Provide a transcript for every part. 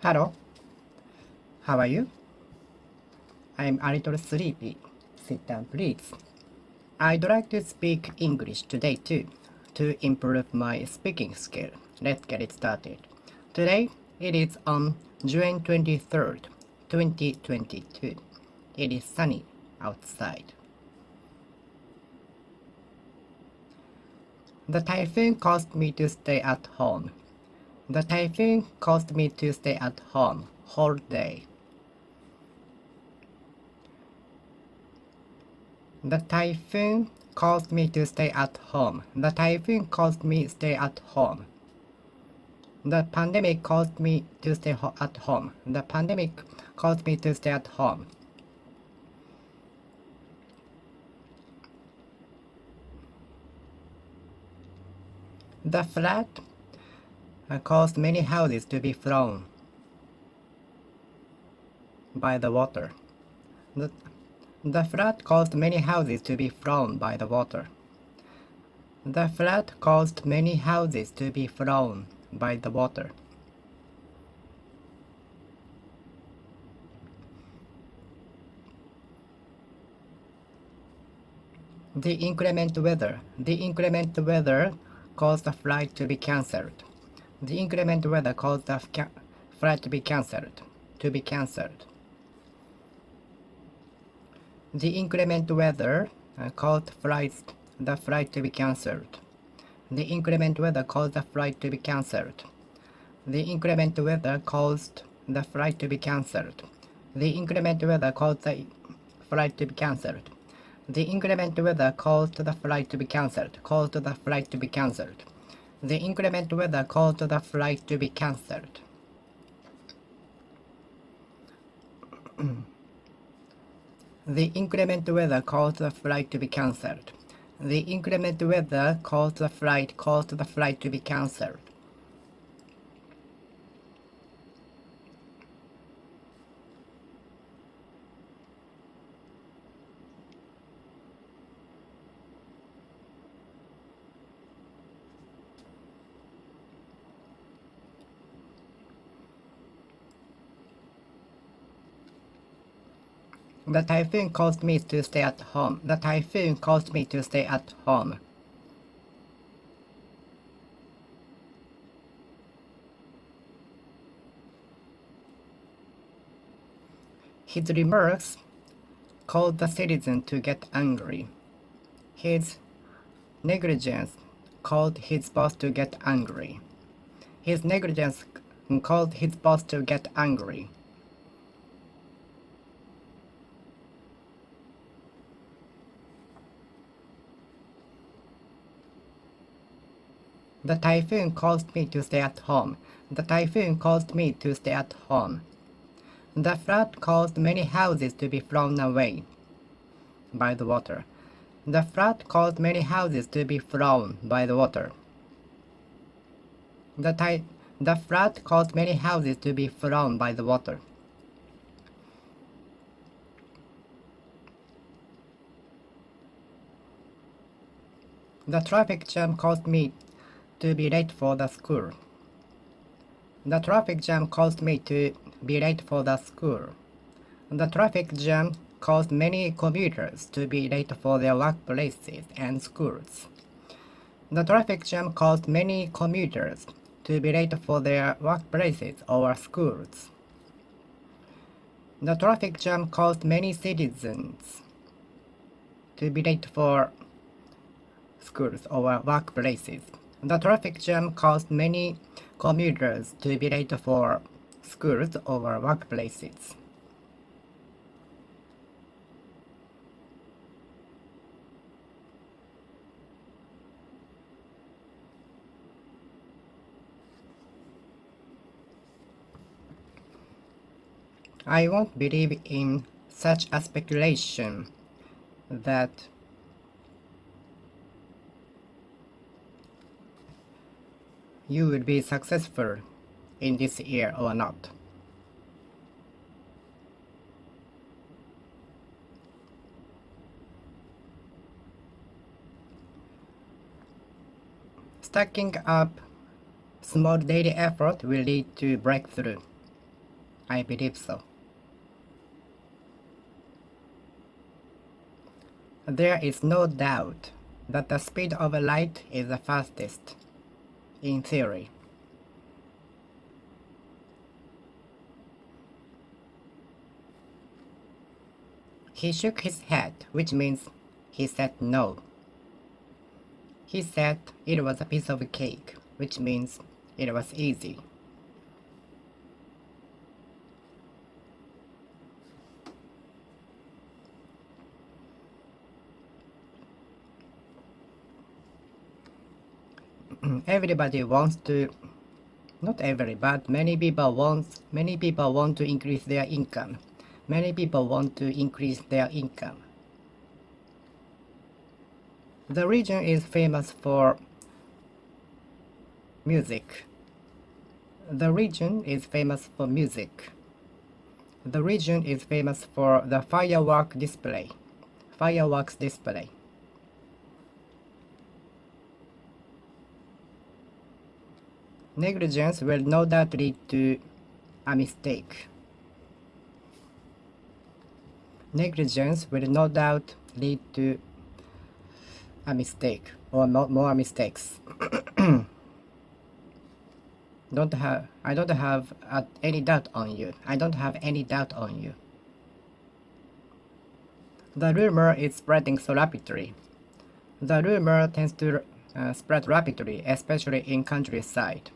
Hello, how are you? I'm a little sleepy. Sit down, please. I'd like to speak English today too, to improve my speaking skill. Let's get it started. Today, it is on June 23rd, 2022. It is sunny outside. The typhoon caused me to stay at home. The typhoon caused me to stay at home whole day. The typhoon caused me to stay at home. The typhoon caused me to stay at home. The pandemic caused me to stay at home. The pandemic caused me to stay at home. The flood caused many houses to be flown by the water. The flood caused many houses to be flown by the water. The flood caused many houses to be flown by the water. The inclement weather caused the flight to be cancelled. The inclement weather caused the flight to be cancelled. The inclement weather caused the flight to be cancelled. The inclement weather caused the flight to be cancelled. The inclement weather caused the flight to be cancelled. The inclement weather caused the flight to be cancelled. The inclement weather caused the flight to be cancelled. The inclement weather caused the flight to be cancelled. The inclement weather caused the flight to be cancelled. The inclement weather caused the flight to be cancelled. The typhoon caused me to stay at home. The typhoon caused me to stay at home. His remarks caused the citizen to get angry. His negligence caused his boss to get angry. His negligence caused his boss to get angry. The typhoon caused me to stay at home. The typhoon caused me to stay at home. The flood caused many houses to be flown away by the water. The flood caused many houses to be flown by the water. The flood caused many houses to be flown by the water. The traffic jam caused me to be late for the school. The traffic jam caused me to be late for the school. The traffic jam caused many commuters to be late for their workplaces and schools. The traffic jam caused many commuters to be late for their workplaces or schools. The traffic jam caused many citizens to be late for schools or workplaces. The traffic jam caused many commuters to be late for schools or workplaces. I won't believe in such a speculation that you will be successful in this year or not. Stacking up small daily effort will lead to breakthrough. I believe so. There is no doubt that the speed of light is the fastest, in theory. He shook his head, which means he said no. He said it was a piece of cake, which means it was easy. Everybody wants to, not every, but many people want to increase their income. Many people want to increase their income. The region is famous for music. The region is famous for music. The region is famous for the fireworks display. Fireworks display. Negligence will no doubt lead to a mistake. Negligence will no doubt lead to a mistake or more mistakes. I don't have any doubt on you. I don't have any doubt on you. The rumor is spreading so rapidly. The rumor tends to spread rapidly, especially in countryside.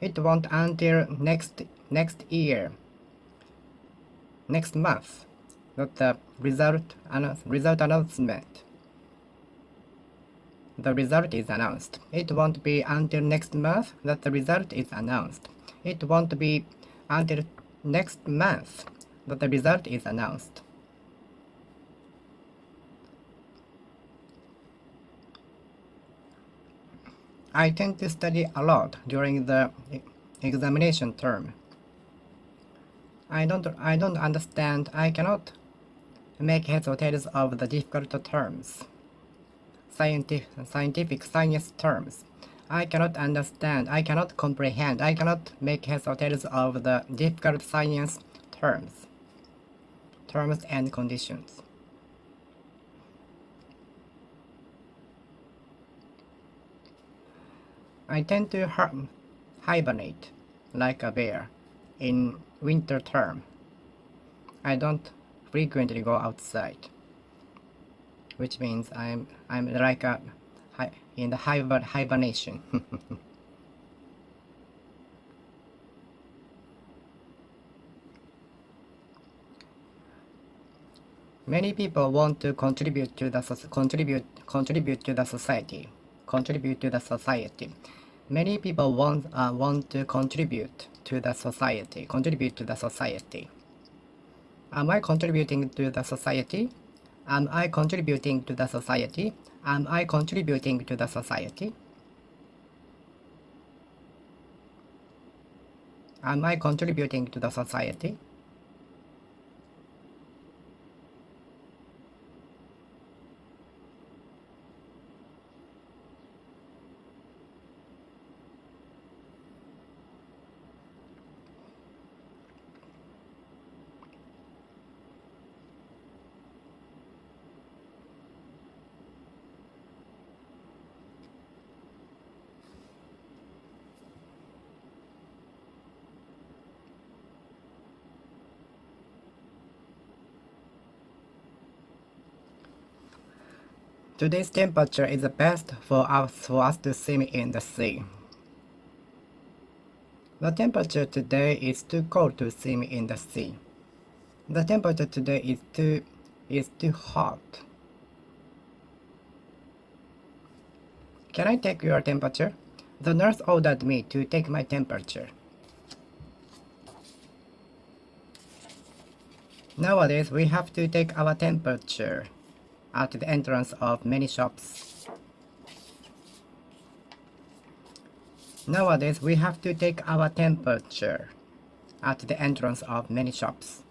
It won't until next year, next month, that the result announcement. The result is announced. It won't be until next month that the result is announced. It won't be until next month that the result is announced. I tend to study a lot during the examination term. I don't understand. I cannot make heads or tails of the difficult terms. Scientific science terms. I cannot understand. I cannot comprehend. I cannot make heads or tails of the difficult science terms. Terms and conditions. I tend to hibernate like a bear in winter term. I don't frequently go outside, which means I'm like in the hibernation. Many people want to contribute to the society. Contribute to the society. Many people want to contribute to the society. Contribute to the society. Am I contributing to the society? Am I contributing to the society? Am I contributing to the society? Am I contributing to the society? Today's temperature is the best for us to swim in the sea. The temperature today is too cold to swim in the sea. The temperature today is too hot. Can I take your temperature? The nurse ordered me to take my temperature. Nowadays, we have to take our temperature at the entrance of many shops. Nowadays, we have to take our temperature at the entrance of many shops.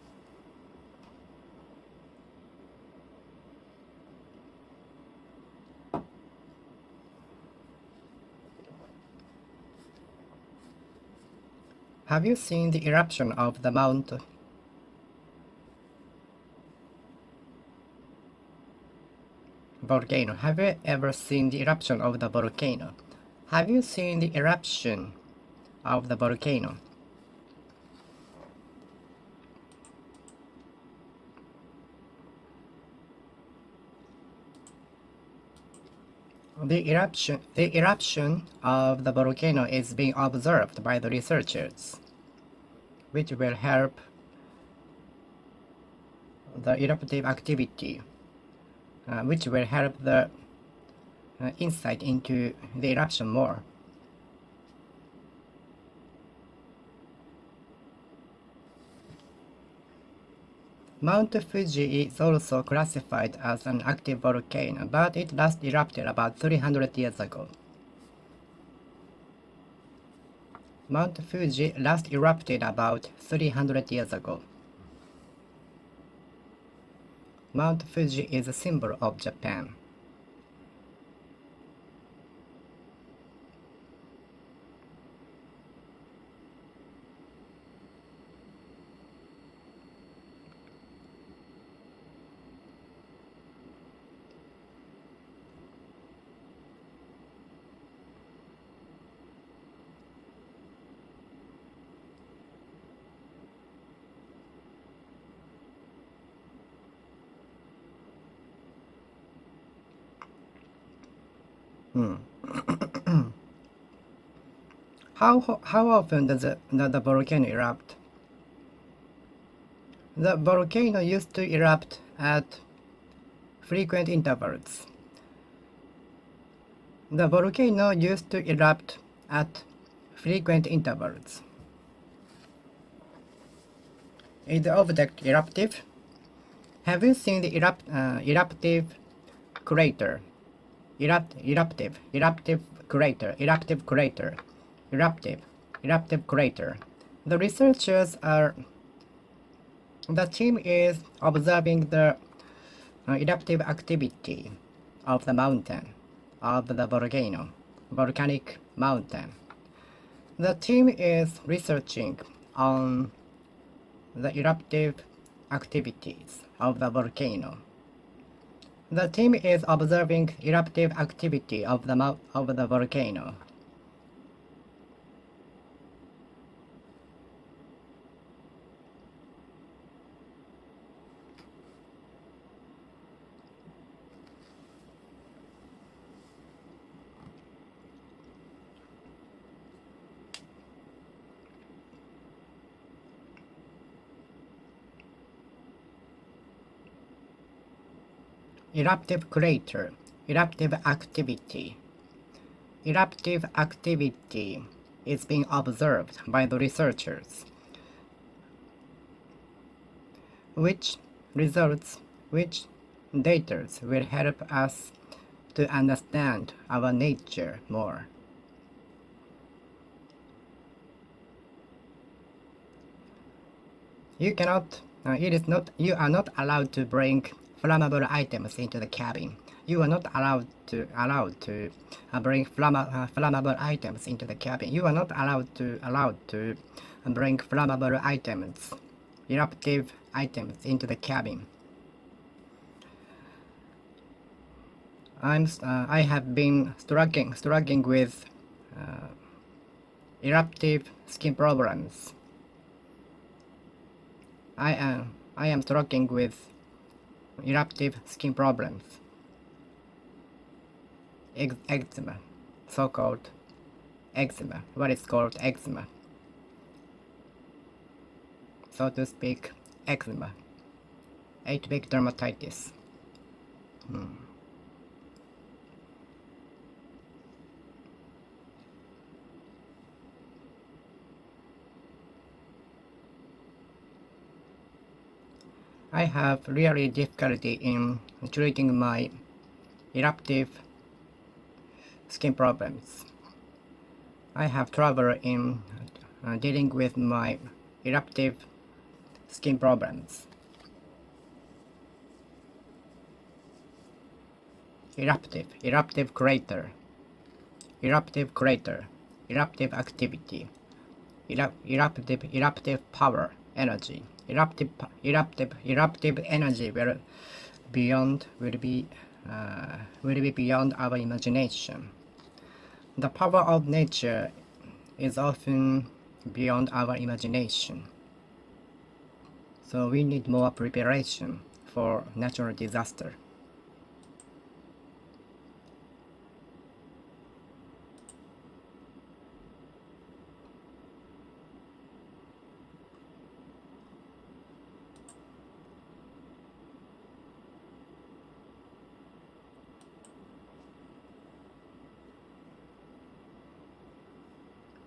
Have you seen the eruption of the Mount volcano? Have you ever seen the eruption of the volcano? Have you seen the eruption of the volcano? The eruption of the volcano is being observed by the researchers, which will help the eruptive activity, which will help the insight into the eruption more. Mount Fuji is also classified as an active volcano, but it last erupted about 300 years ago. Mount Fuji last erupted about 300 years ago. Mount Fuji is a symbol of Japan. How often does the volcano erupt? The volcano used to erupt at frequent intervals. The volcano used to erupt at frequent intervals. Is the object eruptive? Have you seen the eruptive crater? Eruptive crater. The researchers the team is observing the eruptive activity of the mountain, of the volcanic mountain. The team is researching on the eruptive activities of the volcano. The team is observing eruptive activity of the volcano. Eruptive crater, eruptive activity. Eruptive activity is being observed by the researchers, which data will help us to understand our nature more. You are not allowed to bring flammable items into the cabin. You are not allowed to bring flammable items into the cabin. You are not allowed to bring flammable items, eruptive items into the cabin. I have been struggling with eruptive skin problems. I am struggling with eruptive skin problems. Eczema, so-called eczema. What is called eczema? So to speak, eczema. Atopic dermatitis. I have really difficulty in treating my eruptive skin problems. I have trouble in dealing with my eruptive skin problems. Eruptive crater, eruptive activity, eruptive power energy. Eruptive energy will be beyond our imagination. The power of nature is often beyond our imagination. So we need more preparation for natural disaster.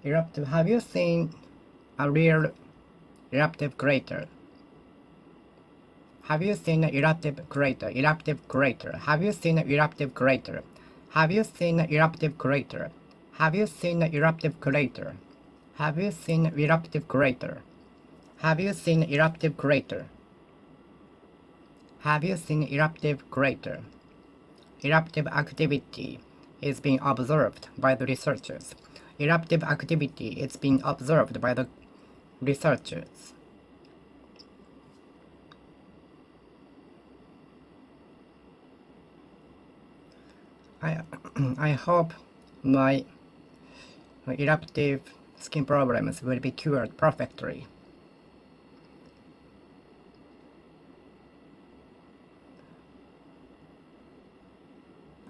Eruptive. Have you seen a real eruptive crater? Have you seen an eruptive crater? Eruptive crater. Have you seen an eruptive crater? Have you seen an eruptive crater? Have you seen an eruptive crater? Have you seen an eruptive crater? Have you seen an eruptive crater? Have you seen an eruptive crater? Eruptive activity is being observed by the researchers. Eruptive activity is being observed by the researchers. I hope my eruptive skin problems will be cured perfectly.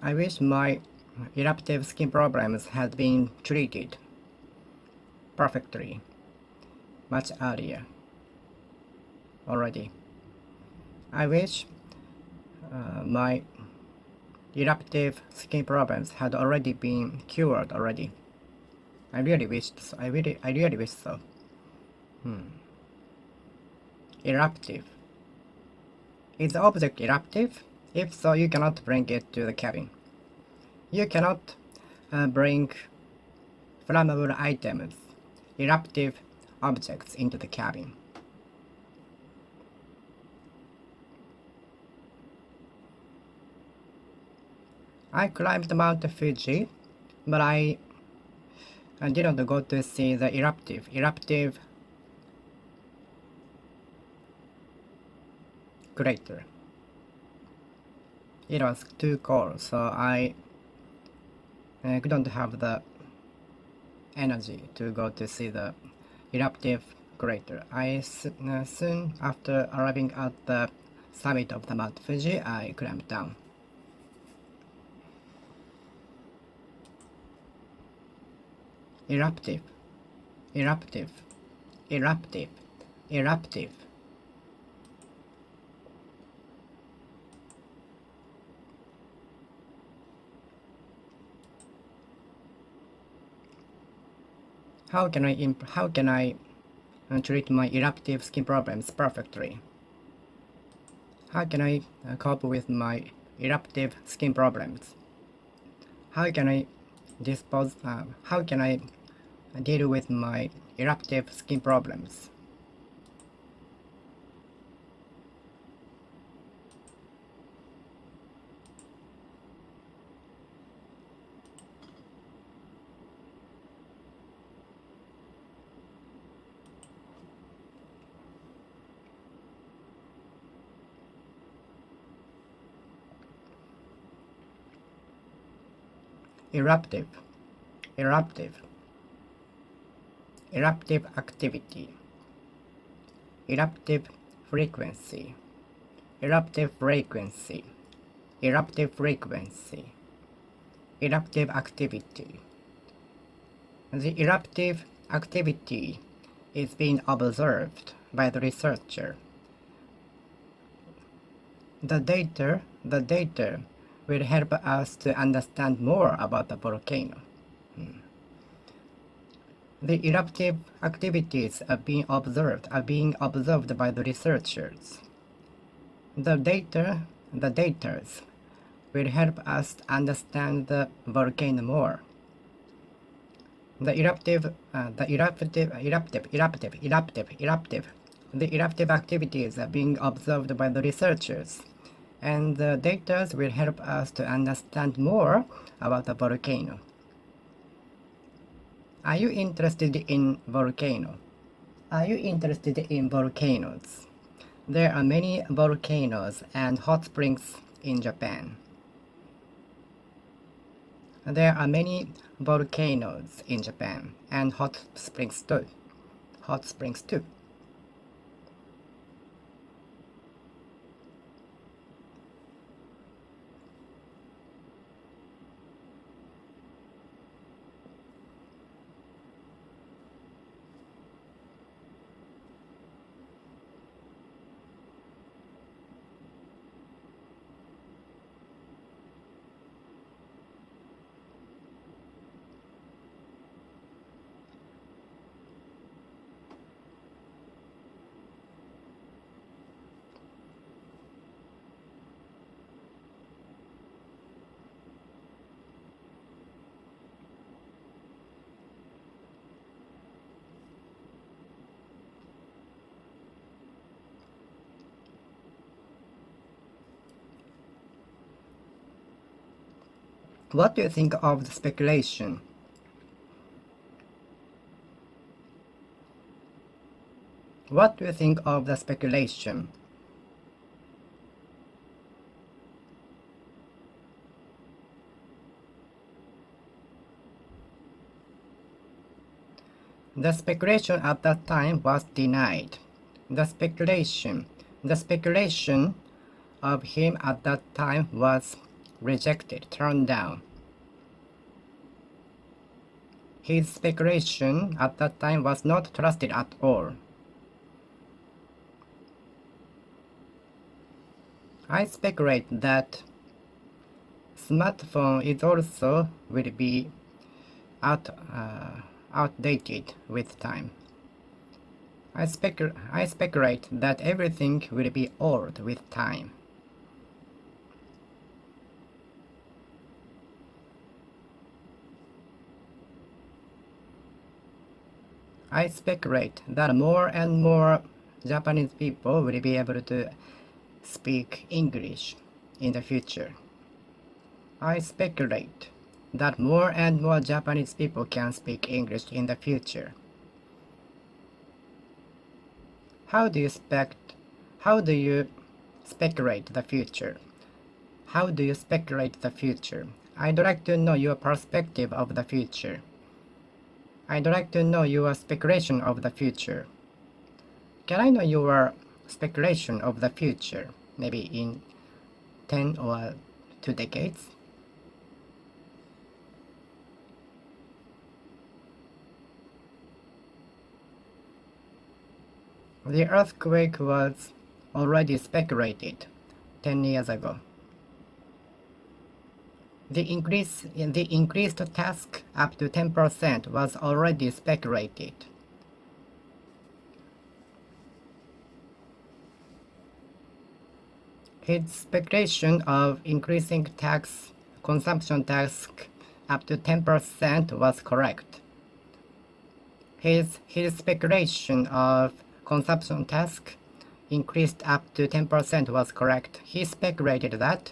I wish my eruptive skin problems had been treated perfectly much earlier already. I wish my eruptive skin problems had already been cured already. I really wish so. I really wish so. Eruptive. Is the object eruptive? If so, you cannot bring it to the cabin. You cannot bring flammable items, eruptive objects into the cabin. I climbed Mount Fuji, but I didn't go to see the eruptive crater. It was too cold, so I couldn't have the energy to go to see the eruptive crater. Soon after arriving at the summit of the Mount Fuji, I climbed down. Eruptive. How can I treat my eruptive skin problems perfectly? How can I cope with my eruptive skin problems? How can I deal with my eruptive skin problems? Eruptive activity, eruptive frequency, eruptive activity. The eruptive activity is being observed by the researcher. The data will help us to understand more about the volcano. The eruptive activities are being observed by the researchers. The data will help us understand the volcano more. The eruptive activities are being observed by the researchers, and the data will help us to understand more about the volcano. Are you interested in volcano? Are you interested in volcanoes? There are many volcanoes and hot springs in Japan. There are many volcanoes in Japan and hot springs too. Hot springs too. What do you think of the speculation? What do you think of the speculation? The speculation at that time was denied. The speculation of him at that time was rejected, turned down. His speculation at that time was not trusted at all. I speculate that smartphone is also will be outdated with time. I speculate that everything will be old with time. I speculate that more and more Japanese people will be able to speak English in the future. I speculate that more and more Japanese people can speak English in the future. How do you speculate the future? How do you speculate the future? I'd like to know your perspective of the future. I'd like to know your speculation of the future. Can I know your speculation of the future? Maybe in 10 or 2 decades? The earthquake was already speculated 10 years ago. The increased tax up to 10% was already speculated. His speculation of increasing consumption tax up to 10% was correct. His speculation of consumption tax increased up to 10% was correct. He speculated that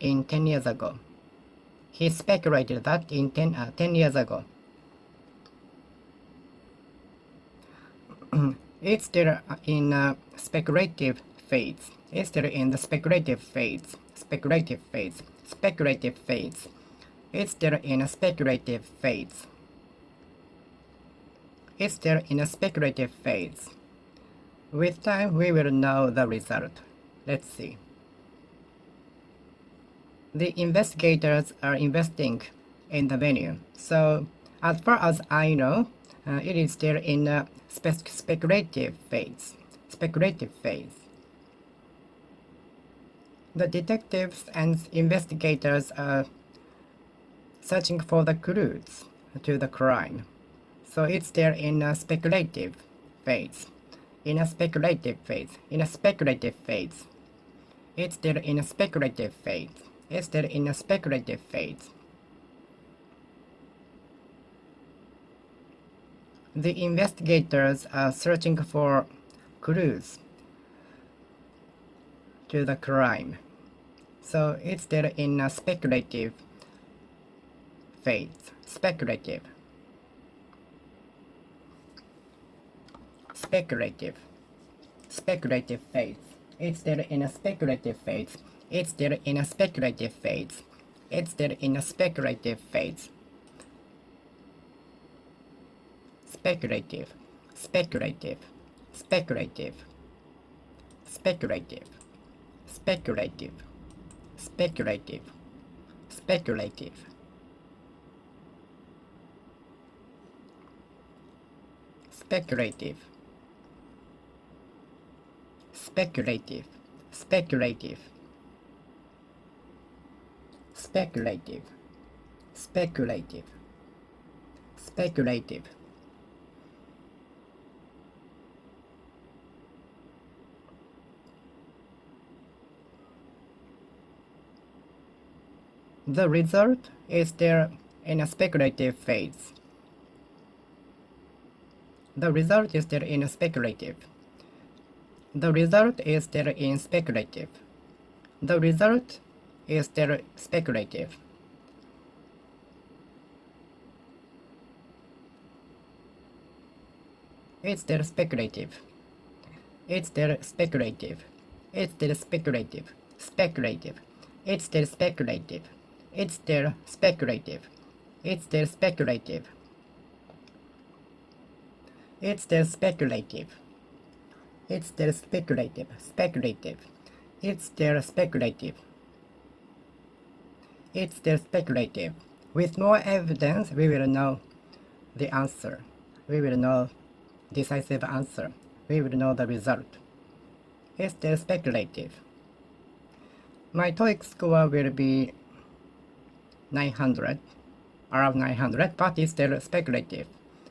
in 10 years ago. He speculated that in 10 years ago. It's still in a speculative phase. It's still in the speculative phase. Speculative phase. Speculative phase. It's still in a speculative phase. It's still in a speculative phase. With time, we will know the result. Let's see. The investigators are investing in the venue. So, as far as I know, it is still in a speculative phase. Speculative phase. The detectives and investigators are searching for the clues to the crime. So it's still in a speculative phase. In a speculative phase. In a speculative phase. It's still in a speculative phase. It's still in a speculative phase. The investigators are searching for clues to the crime. So it's still in a speculative phase. Speculative. speculative phase. It's still in a speculative phase. It's still in a speculative phase. It's still in a speculative phase. Speculative, speculative, speculative, speculative, speculative, speculative, speculative. Speculative, speculative, speculative, speculative, speculative, speculative. The result is still in a speculative phase. The result is still in a speculative. The result is still in speculative. The result is still speculative. It's still speculative. It's still speculative. It's still speculative. Speculative. It's still speculative. It's still speculative. It's still speculative. It's still speculative. It's still speculative. Speculative. It's still speculative. It's still speculative. With more evidence, we will know the answer. We will know decisive answer. We will know the result. It's still speculative. My TOEIC score will be 900, around 900, but it's still speculative.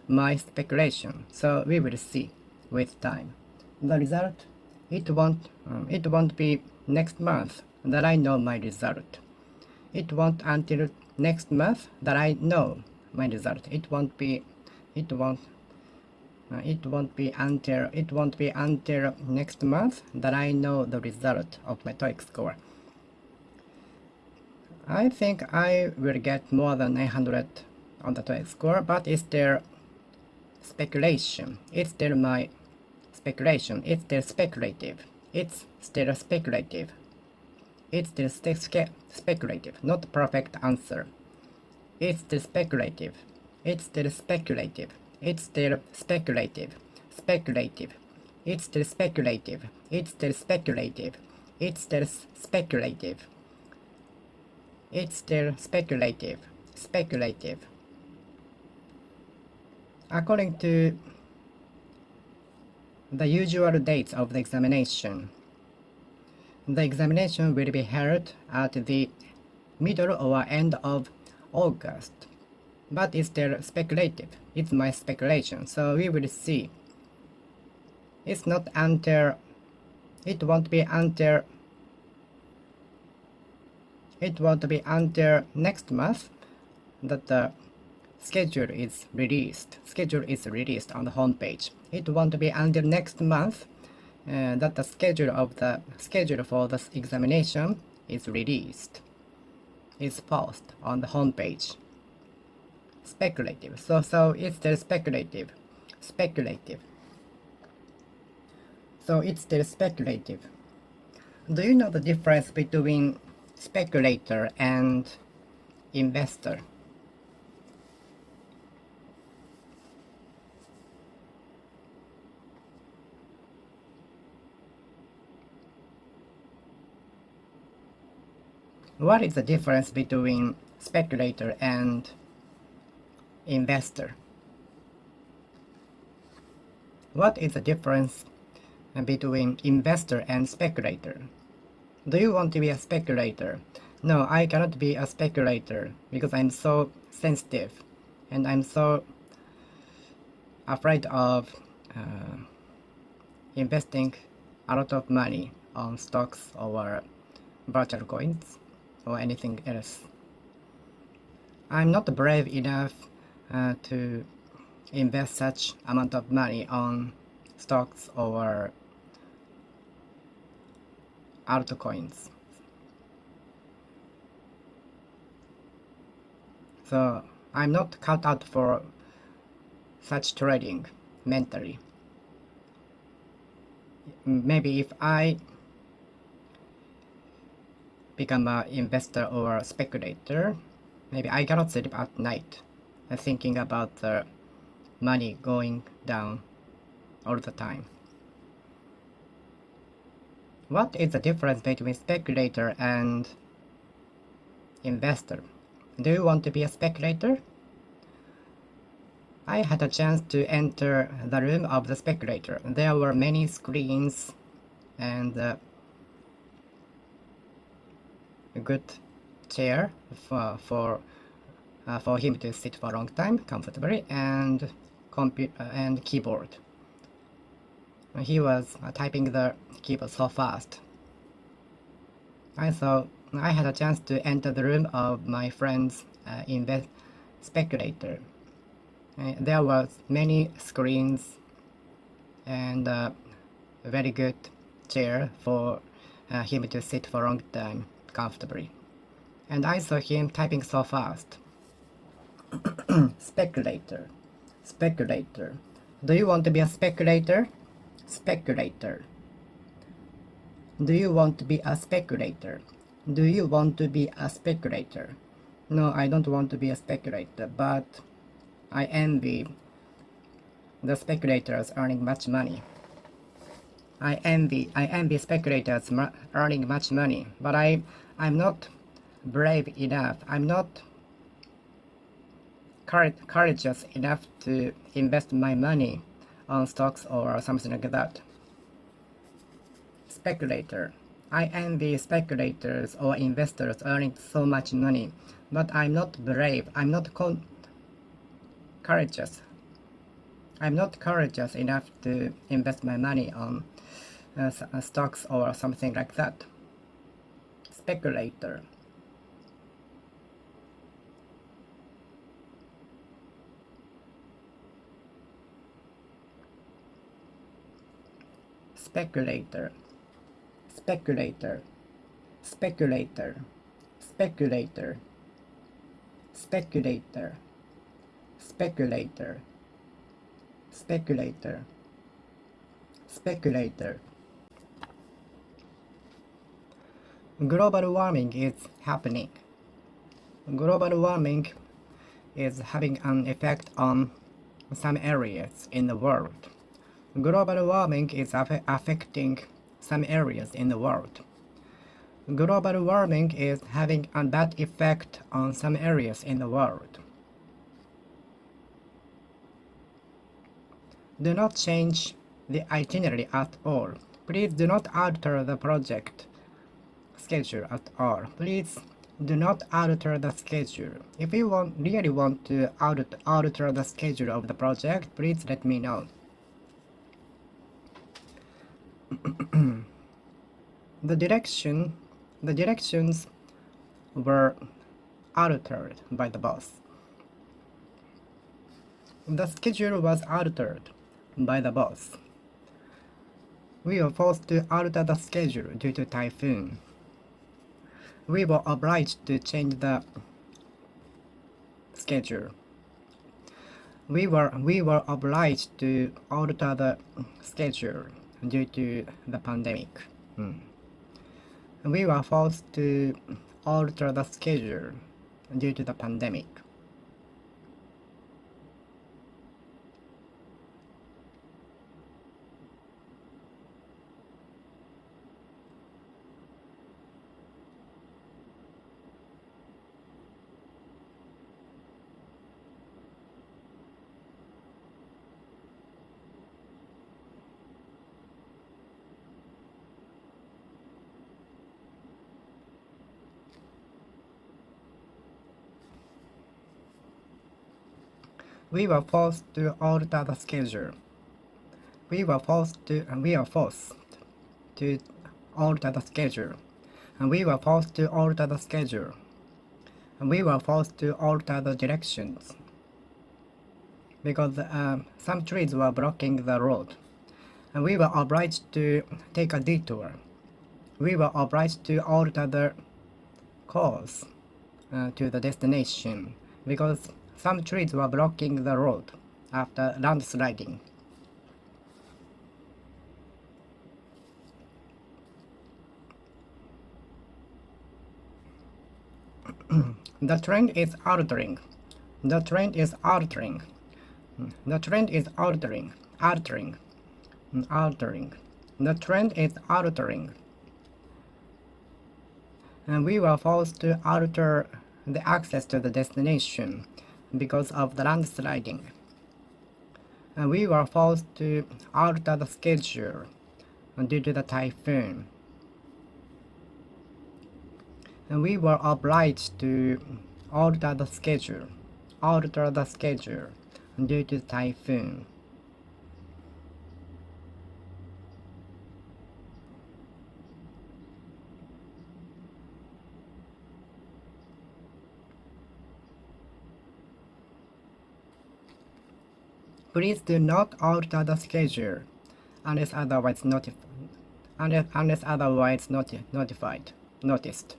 My speculation. So we will see with time. The result, it won't be next month that I know my result. It won't until next month that I know my result. It won't be until next month that I know the result of my TOEIC score. I think I will get more than 900 on the TOEIC score, but it's still speculation. It's still my speculation. It's still speculative. It's still speculative. It's still speculative, not perfect answer. It's still speculative. It's still speculative. It's still speculative. Speculative. It's still speculative. It's still speculative. It's still speculative. It's still speculative. Speculative. According to the usual dates of the examination will be held at the middle or end of August. But it's still speculative. It's my speculation, so we will see. It won't be until next month that the schedule is released. Schedule is released on the homepage. It won't be until next month that the schedule for this examination is released. Is posted on the homepage. Speculative. So it's still speculative. Speculative. So it's still speculative. Do you know the difference between speculator and investor? What is the difference between speculator and investor? What is the difference between investor and speculator? Do you want to be a speculator? No, I cannot be a speculator because I'm so sensitive and I'm so afraid of investing a lot of money on stocks or virtual coins or anything else. I'm not brave enough to invest such amount of money on stocks or altcoins. So I'm not cut out for such trading mentally. maybe if I become an investor or a speculator, maybe I cannot sleep at night thinking about the money going down all the time. What is the difference between speculator and investor? Do you want to be a speculator? I had a chance to enter the room of the speculator. There were many screens and a good chair for him to sit for a long time comfortably, and keyboard. He was typing the keyboard so fast. I had a chance to enter the room of my friend's speculator. There was many screens and a very good chair for him to sit for a long time comfortably. And I saw him typing so fast. Speculator. Speculator. Do you want to be a speculator? Speculator. Do you want to be a speculator? Do you want to be a speculator? No, I don't want to be a speculator, but I envy the speculators earning much money. I envy speculators earning much money, but I'm not brave enough. I'm not courageous enough to invest my money on stocks or something like that. Speculator. I envy speculators or investors earning so much money, but I'm not brave. I'm not courageous. I'm not courageous enough to invest my money on stocks or something like that. Speculator. Speculator. Speculator. Speculator. Speculator. Speculator. Speculator. Speculator. Speculator. Global warming is happening. Global warming is having an effect on some areas in the world. Global warming is affecting some areas in the world. Global warming is having a bad effect on some areas in the world. Do not change the itinerary at all. Please do not alter the project schedule at all. Please do not alter the schedule. If you really want to alter the schedule of the project, please let me know. The directions were altered by the boss. The schedule was altered by the boss. We were forced to alter the schedule due to typhoon. We were obliged to change the schedule. We were obliged to alter the schedule due to the pandemic. We were forced to alter the schedule due to the pandemic. We were forced to alter the schedule. We were forced to alter the schedule. And we were forced to alter the schedule. And we were forced to alter the directions. Because some trees were blocking the road. And we were obliged to take a detour. We were obliged to alter the course to the destination. Because some trees were blocking the road after landsliding. The trend is altering. The trend is altering. The trend is altering. Altering. Altering. The trend is altering. And we were forced to alter the access to the destination because of the landsliding. And we were forced to alter the schedule due to the typhoon. And we were obliged to alter the schedule due to the typhoon. Please do not alter the schedule unless otherwise notified. Noticed.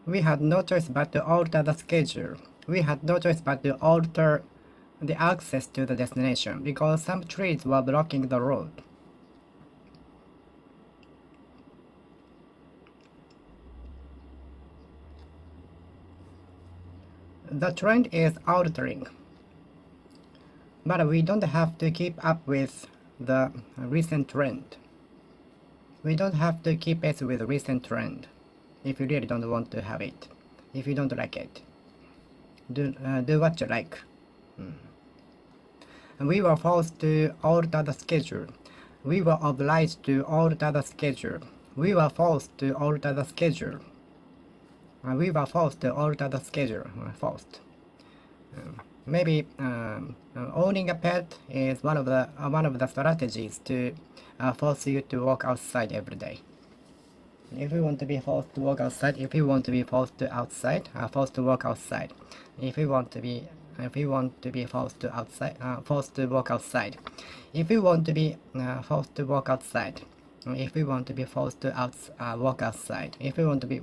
We had no choice but to alter the schedule. We had no choice but to alter the access to the destination because some trees were blocking the road. The trend is altering, but we don't have to keep up with the recent trend. We don't have to keep pace with the recent trend if you really don't want to have it. If you don't like it, do what you like. And we were forced to alter the schedule. We were obliged to alter the schedule. We were forced to alter the schedule. We were forced to alter the schedule. Forced. Maybe owning a pet is one of the strategies to force you to walk outside every day. If you want to be forced to walk outside, if you want to be forced to outside, forced to walk outside. If you want to be forced to outside, forced to walk outside. If you want to be forced to walk outside. If you want to be forced to walk outside. If you want to be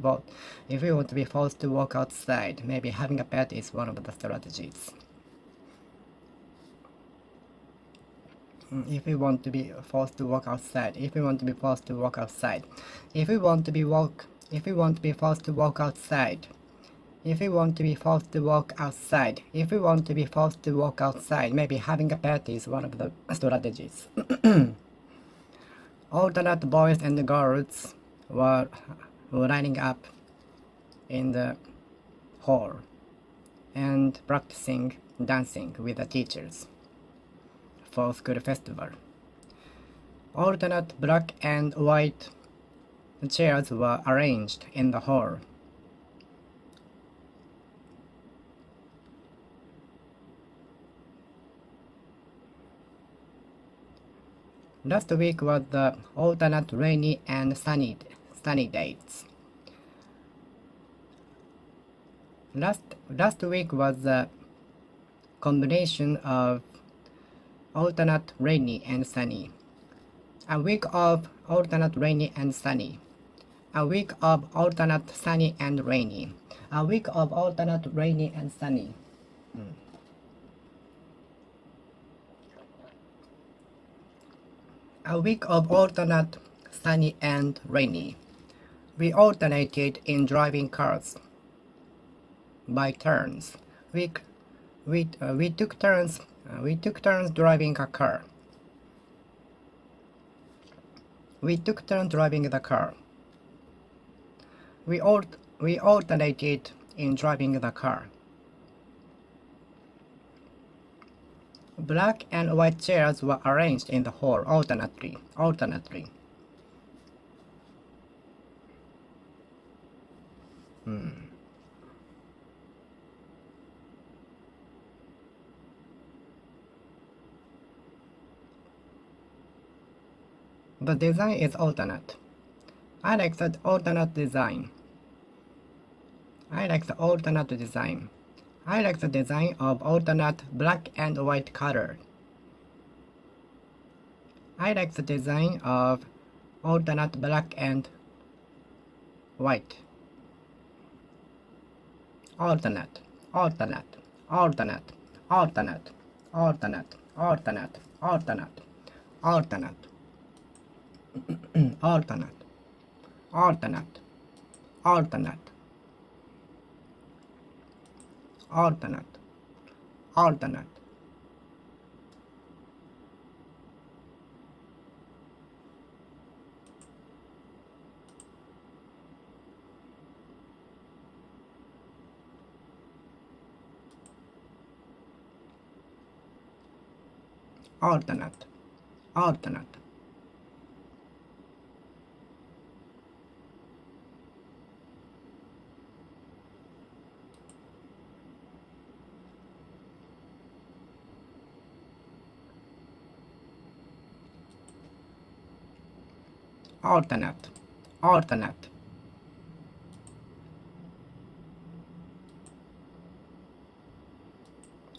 forced to walk outside, maybe having a pet is one of the strategies. If you want to be forced to walk outside, if you want to be forced to walk outside, if you want to be forced to walk outside, if you want to be forced to walk outside, if you want to be forced to walk outside, maybe having a pet is one of the strategies. Alternate boys and girls were lining up in the hall and practicing dancing with the teachers for school festival. Alternate black and white chairs were arranged in the hall. Last week was the alternate rainy and sunny days. Last week was the combination of alternate rainy and sunny. A week of alternate rainy and sunny. A week of alternate sunny and rainy. A week of alternate rainy and sunny. A week of alternate sunny and rainy. We alternated in driving cars by turns. We took turns. We took turns driving a car. We took turns driving the car. We alternated in driving the car. Black and white chairs were arranged in the hall alternately. The design is alternate. I like the alternate design. I like the alternate design. I like the design of alternate black and white color. I like the design of alternate black and white. Alternate, alternate, alternate, alternate, alternate, alternate, alternate, alternate, alternate, alternate, alternate, alternate, alternate, alternate, alternate, alternate, alternate,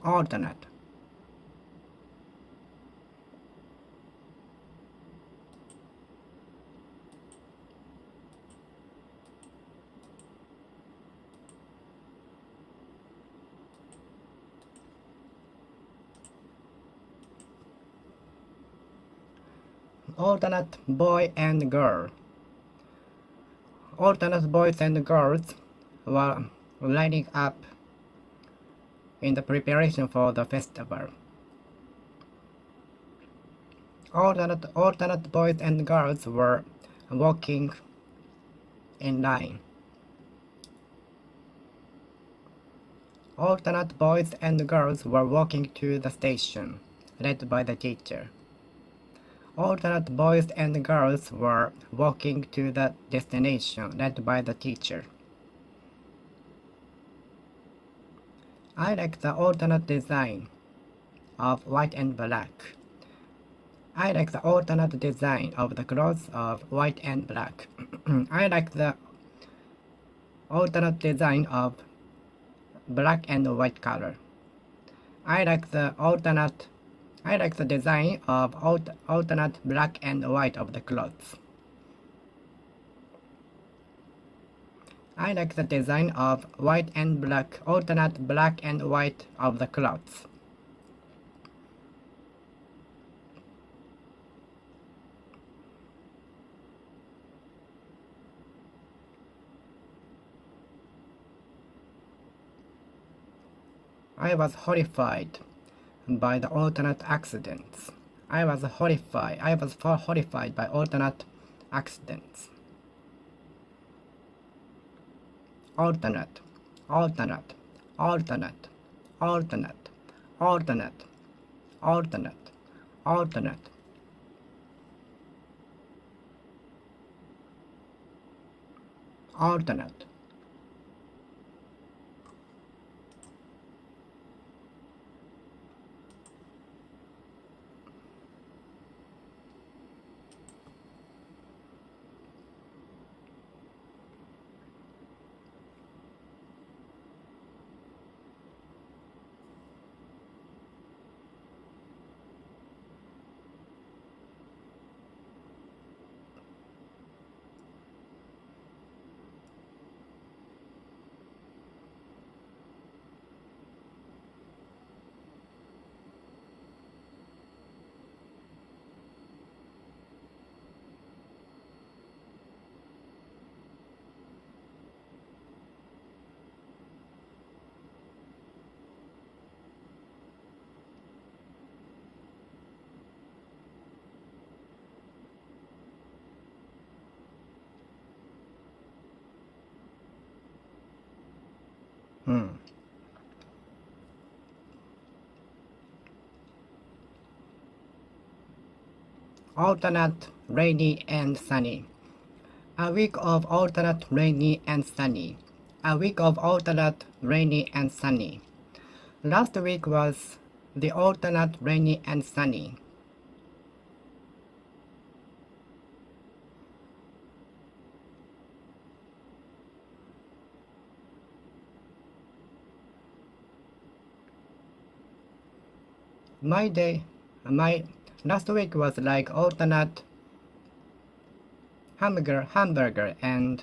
alternate, alternate boy and girl. Alternate boys and girls were lining up in the preparation for the festival. Alternate boys and girls were walking in line. Alternate boys and girls were walking to the station, led by the teacher. Alternate boys and girls were walking to the destination, led by the teacher. I like the alternate design of white and black. I like the alternate design of the clothes of white and black. I like the alternate design of black and white color. I like the design of alternate black and white of the clothes. I like the design of white and black, alternate black and white of the clothes. I was horrified by the alternate accidents. I was horrified by alternate accidents. Alternate, alternate, alternate, alternate, alternate, alternate, alternate. Alternate. Alternate rainy and sunny. A week of alternate rainy and sunny. A week of alternate rainy and sunny. Last week was the alternate rainy and sunny. My Last week was like alternate hamburger and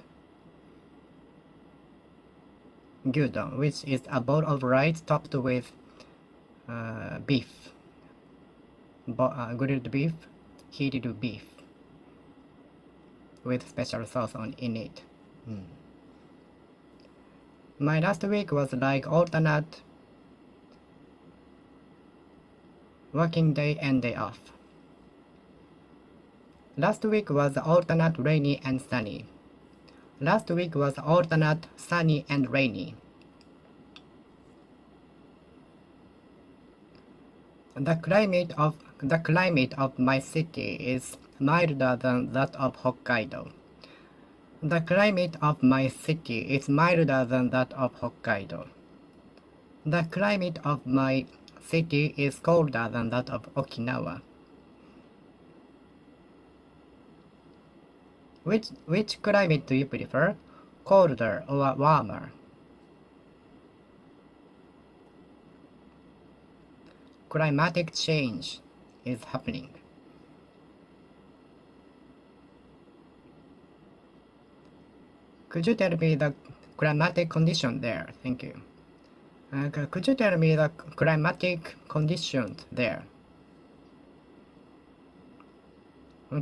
gyudon, which is a bowl of rice topped with beef, grilled beef, heated beef, with special sauce in it. My last week was like alternate working day and day off. Last week was alternate rainy and sunny. Last week was alternate sunny and rainy. The climate of my city is milder than that of Hokkaido. The climate of my city is milder than that of Hokkaido. The climate of my city is colder than that of Okinawa. Which climate do you prefer? Colder or warmer? Climatic change is happening. Could you tell me the climatic condition there? Thank you. Could you tell me the climatic conditions there?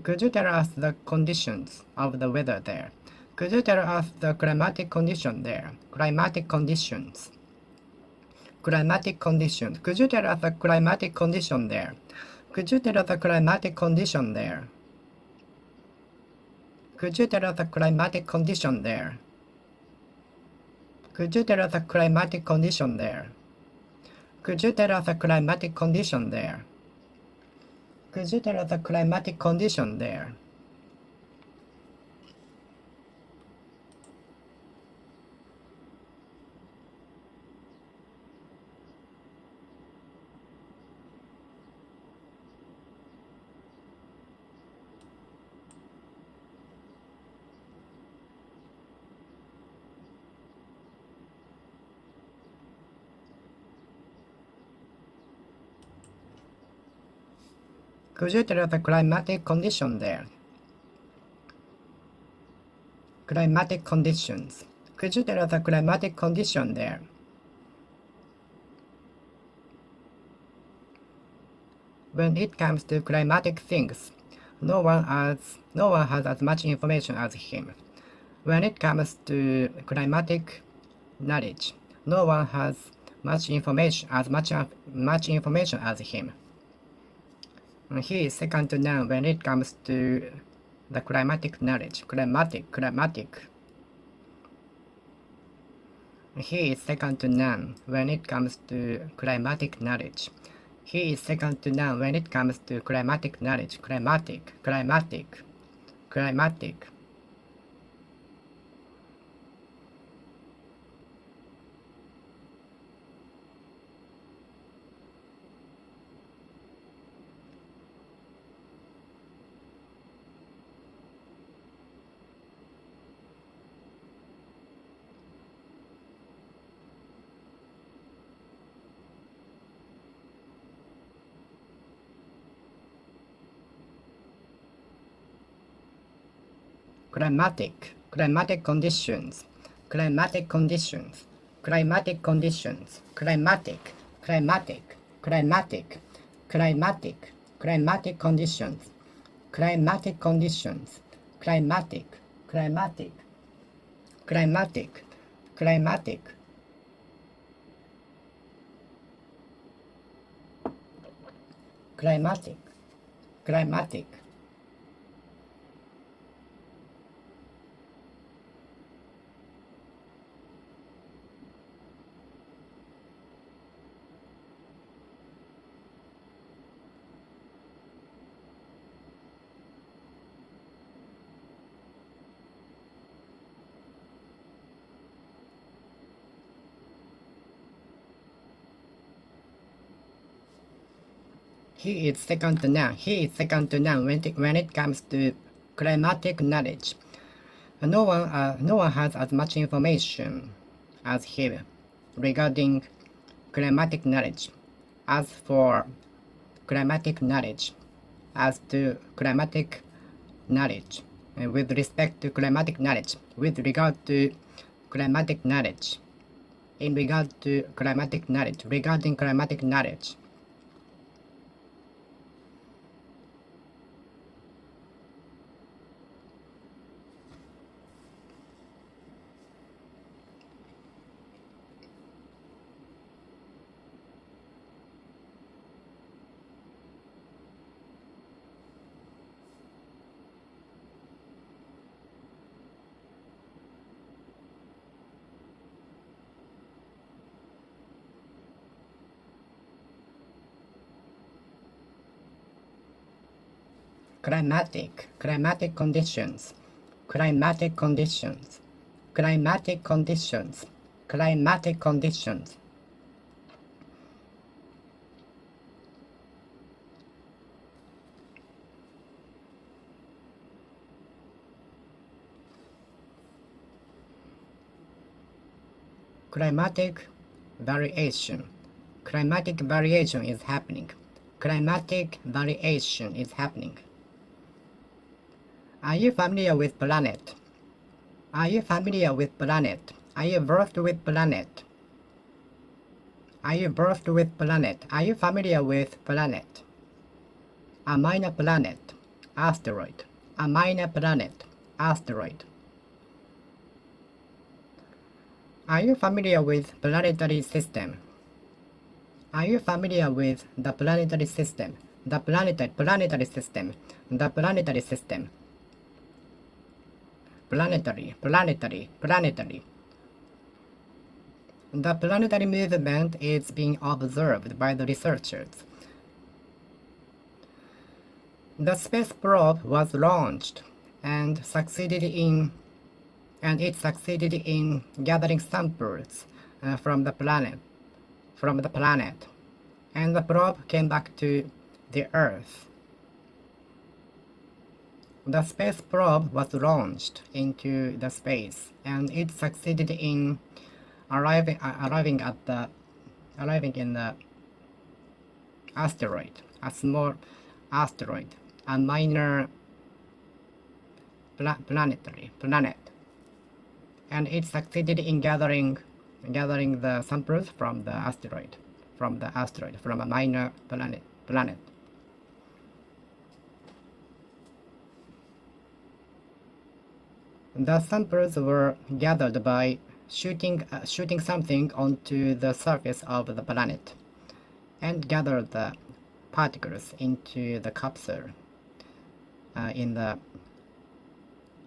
Could you tell us the conditions of the weather there? Could you tell us the climatic condition there? Climatic conditions. Climatic conditions. Could you tell us the climatic condition there? Could you tell us the climatic condition there? Could you tell us the climatic condition there? Could you tell us the climatic condition there? Could you tell us the climatic condition there? Could you tell us the climatic condition there? Could you tell us the climatic condition there? Climatic conditions. Could you tell us the climatic condition there? When it comes to climatic things, no one has as much information as him. When it comes to climatic knowledge, no one has much information as him. He is second to none when it comes to the climatic knowledge. Climatic. He is second to none when it comes to climatic knowledge. He is second to none when it comes to climatic knowledge. Climatic. Climatic conditions. Climatic conditions. Climatic conditions. Climatic. Climatic conditions. Climatic conditions. Climatic. Climatic. He is second to none. When it comes to climatic knowledge. No one has as much information as him regarding climatic knowledge. As for climatic knowledge, as to climatic knowledge, with respect to climatic knowledge, with regard to climatic knowledge, in regard to climatic knowledge, regarding climatic knowledge. Climatic conditions, climatic conditions, climatic conditions, climatic conditions. Climatic variation. Climatic variation is happening. Climatic variation is happening. Are you familiar with planet? Are you familiar with planet? Are you versed with planet? Are you versed with planet? Are you familiar with planet? A minor planet, asteroid. A minor planet, asteroid. Are you familiar with planetary system? Are you familiar with the planetary system? The planetary system. The planetary system. Planetary. The planetary movement is being observed by the researchers. The space probe was launched and it succeeded in gathering samples from the planet, and the probe came back to the Earth. The space probe was launched into the space, and it succeeded in arriving in the asteroid, a small asteroid, a minor planet, and it succeeded in gathering the samples from the asteroid, from a minor planet. The samples were gathered by shooting something onto the surface of the planet, and gathered the particles into the capsule in the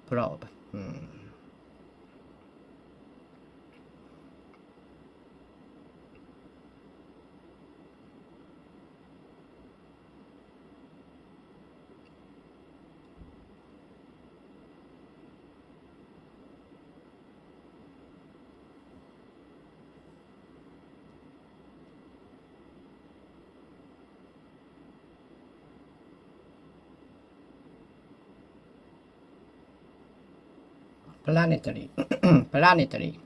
probe. Planetary. Planetary.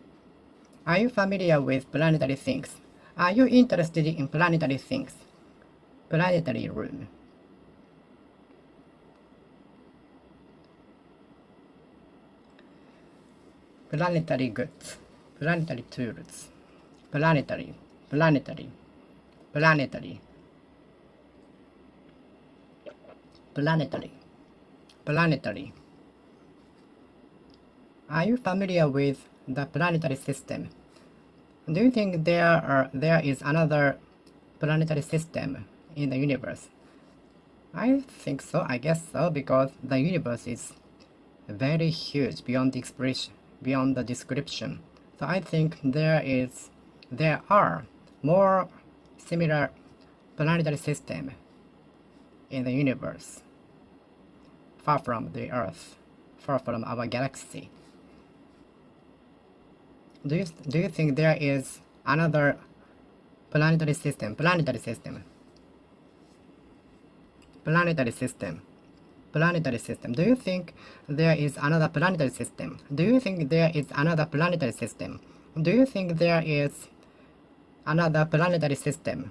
Are you familiar with planetary things? Are you interested in planetary things? Planetary room. Planetary goods. Planetary tools. Planetary. Planetary. Planetary. Planetary. Planetary. Are you familiar with the planetary system? Do you think there is another planetary system in the universe? I think so, I guess so, because the universe is very huge beyond the expression, beyond the description. So I think there are more similar planetary system in the universe, far from the Earth, far from our galaxy. Do you think there is another planetary system? Planetary system. Do you think there is another planetary system? Do you think there is another planetary system? Do you think there is another planetary system?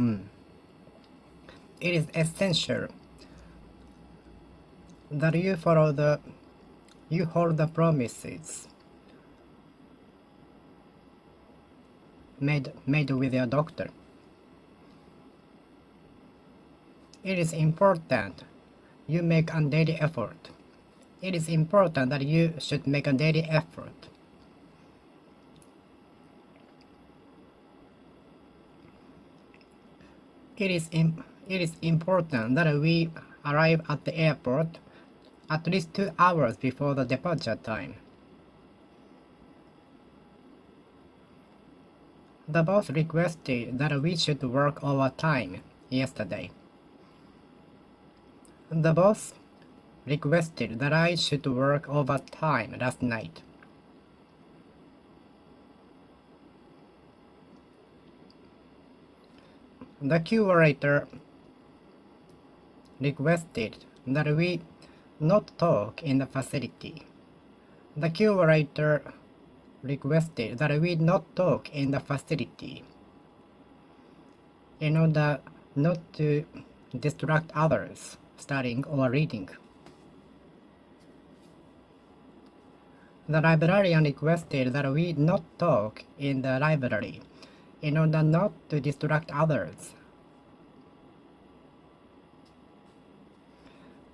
It is essential that you hold the promises made with your doctor. It is important you make a daily effort. It is important that you should make a daily effort. It is important that we arrive at the airport at least 2 hours before the departure time. The boss requested that we should work overtime yesterday. The boss requested that I should work overtime last night. The curator requested that we not talk in the facility. The curator requested that we not talk in the facility in order not to distract others studying or reading. The librarian requested that we not talk in the library in order not to distract others.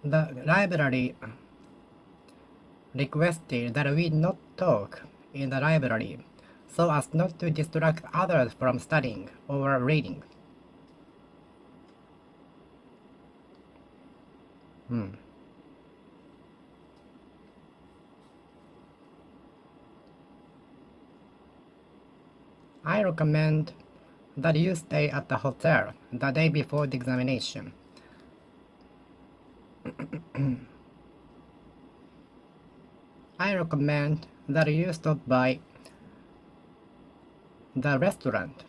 The library requested that we not talk in the library so as not to distract others from studying or reading. I recommend that you stay at the hotel the day before the examination. I recommend that you stop by the restaurant.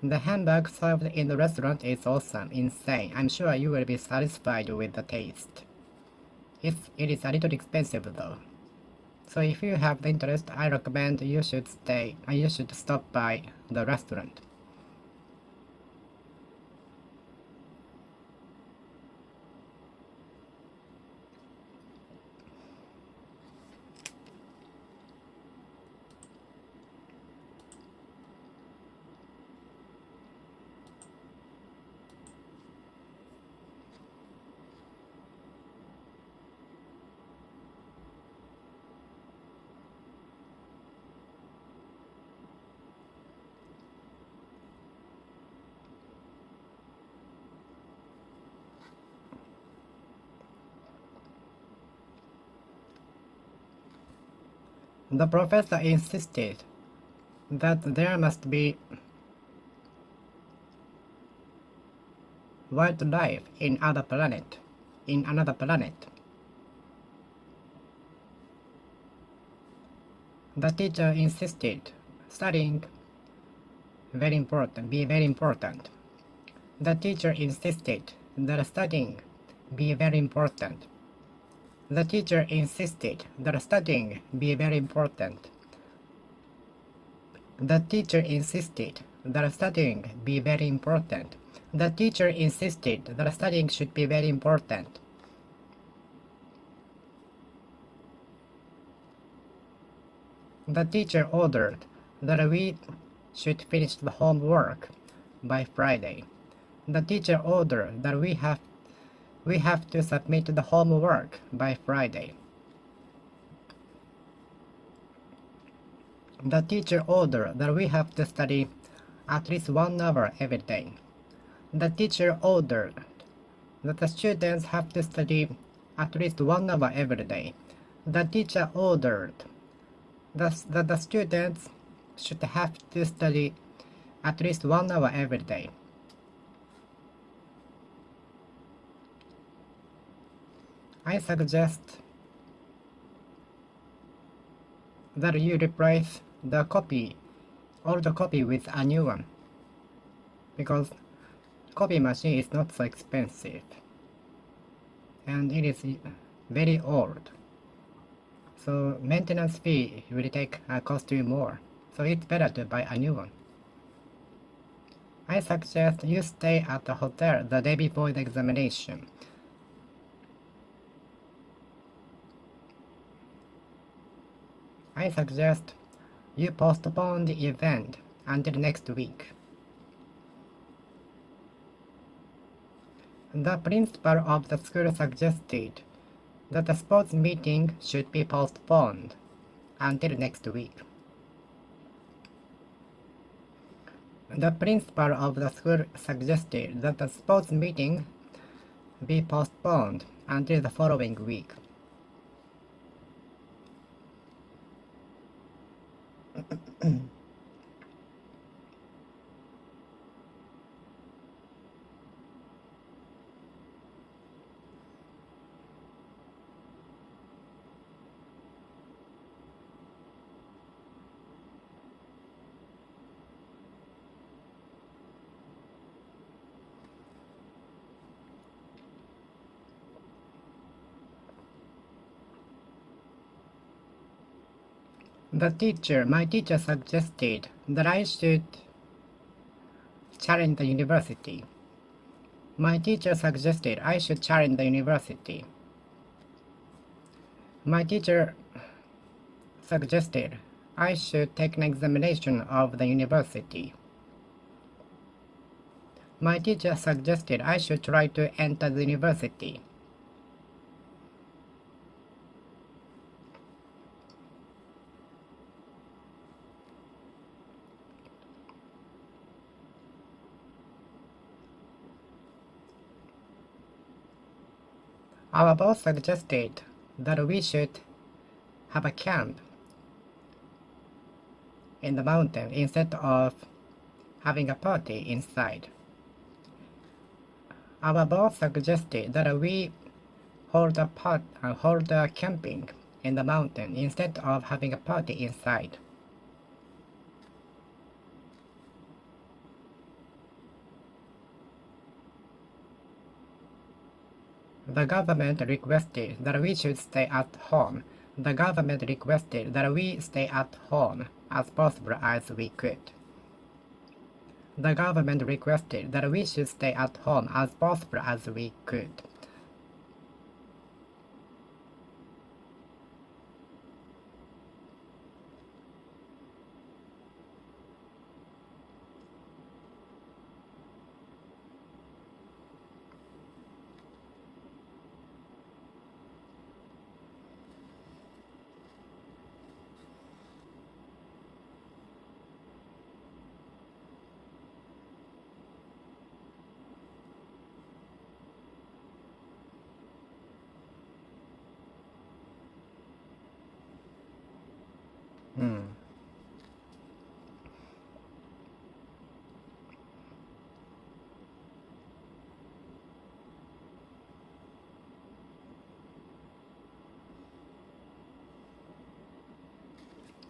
The hamburger served in the restaurant is awesome, insane. I'm sure you will be satisfied with the taste. It is a little expensive though. So if you have the interest, I recommend you should stop by the restaurant. The professor insisted that there must be wildlife in another planet. The teacher insisted studying be very important. The teacher insisted that studying be very important. The teacher insisted that studying be very important. The teacher insisted that studying be very important. The teacher insisted that studying should be very important. The teacher ordered that we should finish the homework by Friday. The teacher ordered that we have to submit the homework by Friday. The teacher ordered that we have to study at least 1 hour every day. The teacher ordered that the students have to study at least 1 hour every day. The teacher ordered that the students should have to study at least 1 hour every day. I suggest that you replace the old copy with a new one, because copy machine is not so expensive and it is very old, so maintenance fee will cost you more, so it's better to buy a new one. I suggest you stay at the hotel the day before the examination. I suggest you postpone the event until next week. The principal of the school suggested that the sports meeting should be postponed until next week. The principal of the school suggested that the sports meeting be postponed until the following week. My teacher suggested that I should challenge the university. My teacher suggested I should challenge the university. My teacher suggested I should take an examination of the university. My teacher suggested I should try to enter the university. Our boss suggested that we should have a camp in the mountain instead of having a party inside. Our boss suggested that we hold a camping in the mountain instead of having a party inside. The government requested that we should stay at home. The government requested that we stay at home as possible as we could. The government requested that we should stay at home as possible as we could.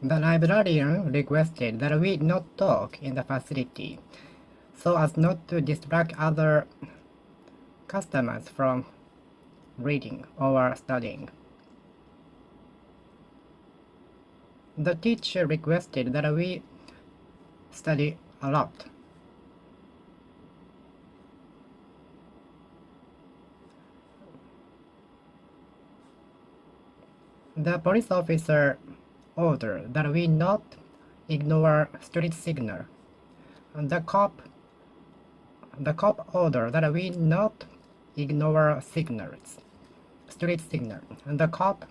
The librarian requested that we not talk in the facility, so as not to distract other customers from reading or studying. The teacher requested that we study a lot. The police officer ordered that we not ignore street signal. The cop ordered that we not ignore street signal. The cop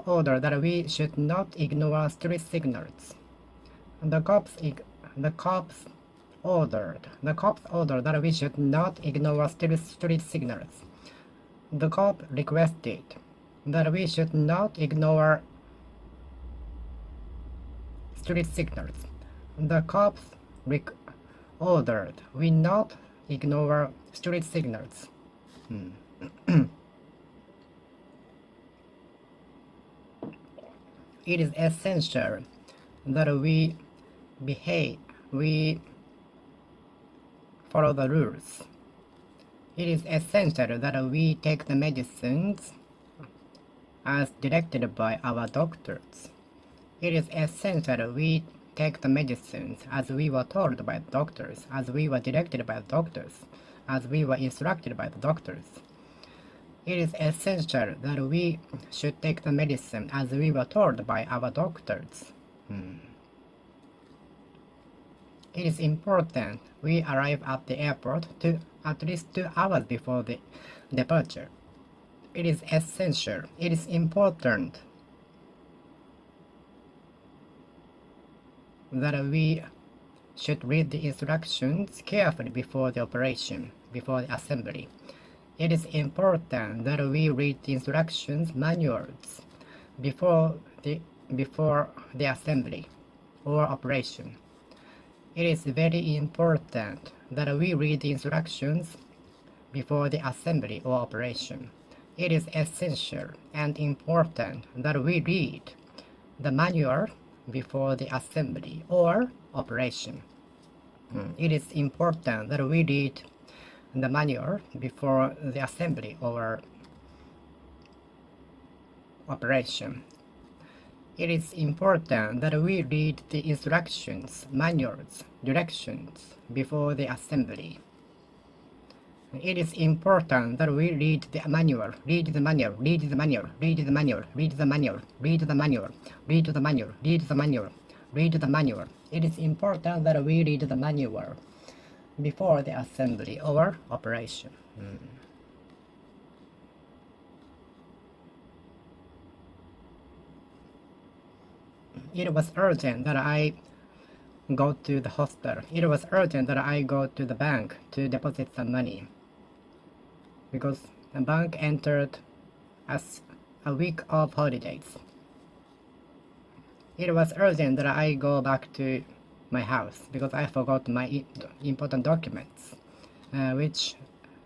ordered that we should not ignore street signals. The cops ordered that we should not ignore street signals. The cop requested that we should not ignore street signals. The cops ordered we not ignore street signals. It is essential that we follow the rules. It is essential that we take the medicines as directed by our doctors. It is essential we take the medicines as we were told by the doctors, as we were directed by the doctors, as we were instructed by the doctors. It is essential that we should take the medicine as we were told by our doctors. It is important we arrive at the airport at least 2 hours before the departure. It is essential. It is important that we should read the instructions carefully before the operation, before the assembly. It is important that we read the instructions manuals before the assembly or operation. It is very important that we read the instructions before the assembly or operation. It is essential and important that we read the manual before the assembly or operation. It is important that we read the manual before the assembly or operation. It is important that we read the instructions, manuals, directions before the assembly. It is important that we read the manual, read the manual, read the manual, read the manual, read the manual, read the manual, read the manual, read the manual, read the manual. It is important that we read the manual before the assembly or operation. It was urgent that I go to the hospital. It was urgent that I go to the bank to deposit some money, because the bank entered as a week of holidays. It was urgent that I go back to my house because I forgot my important documents, which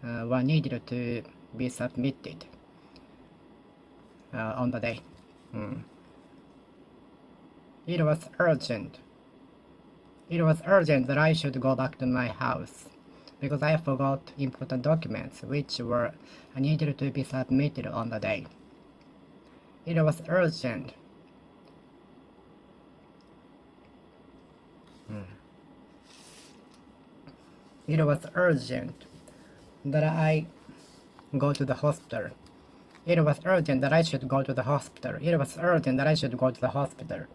were needed to be submitted on the day. It was urgent. It was urgent that I should go back to my house because I forgot important documents which were needed to be submitted on the day. It was urgent. It was urgent that I go to the hospital. It was urgent that I should go to the hospital. It was urgent that I should go to the hospital.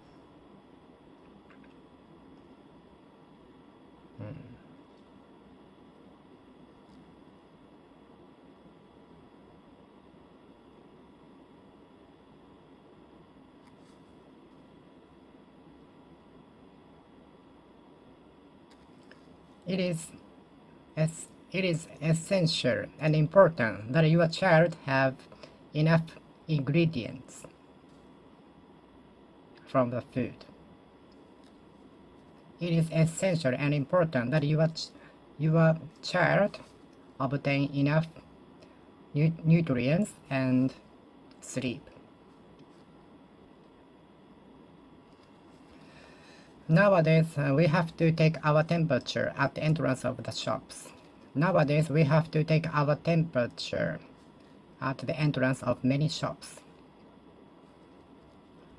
It is essential and important that your child have enough ingredients from the food. It is essential and important that your child obtain enough nutrients and sleep. Nowadays, we have to take our temperature at the entrance of the shops. Nowadays, we have to take our temperature at the entrance of many shops.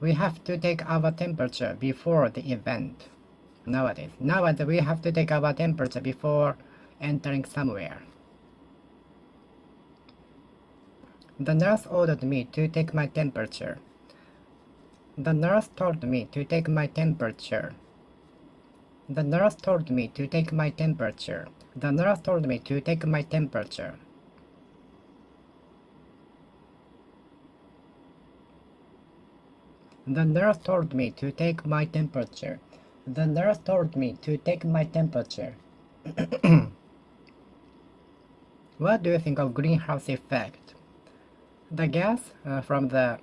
We have to take our temperature before the event. Nowadays, we have to take our temperature before entering somewhere. The nurse ordered me to take my temperature. The nurse told me to take my temperature. The nurse told me to take my temperature. The nurse told me to take my temperature. The nurse told me to take my temperature. The nurse told me to take my temperature. What do you think of greenhouse effect? The gas from the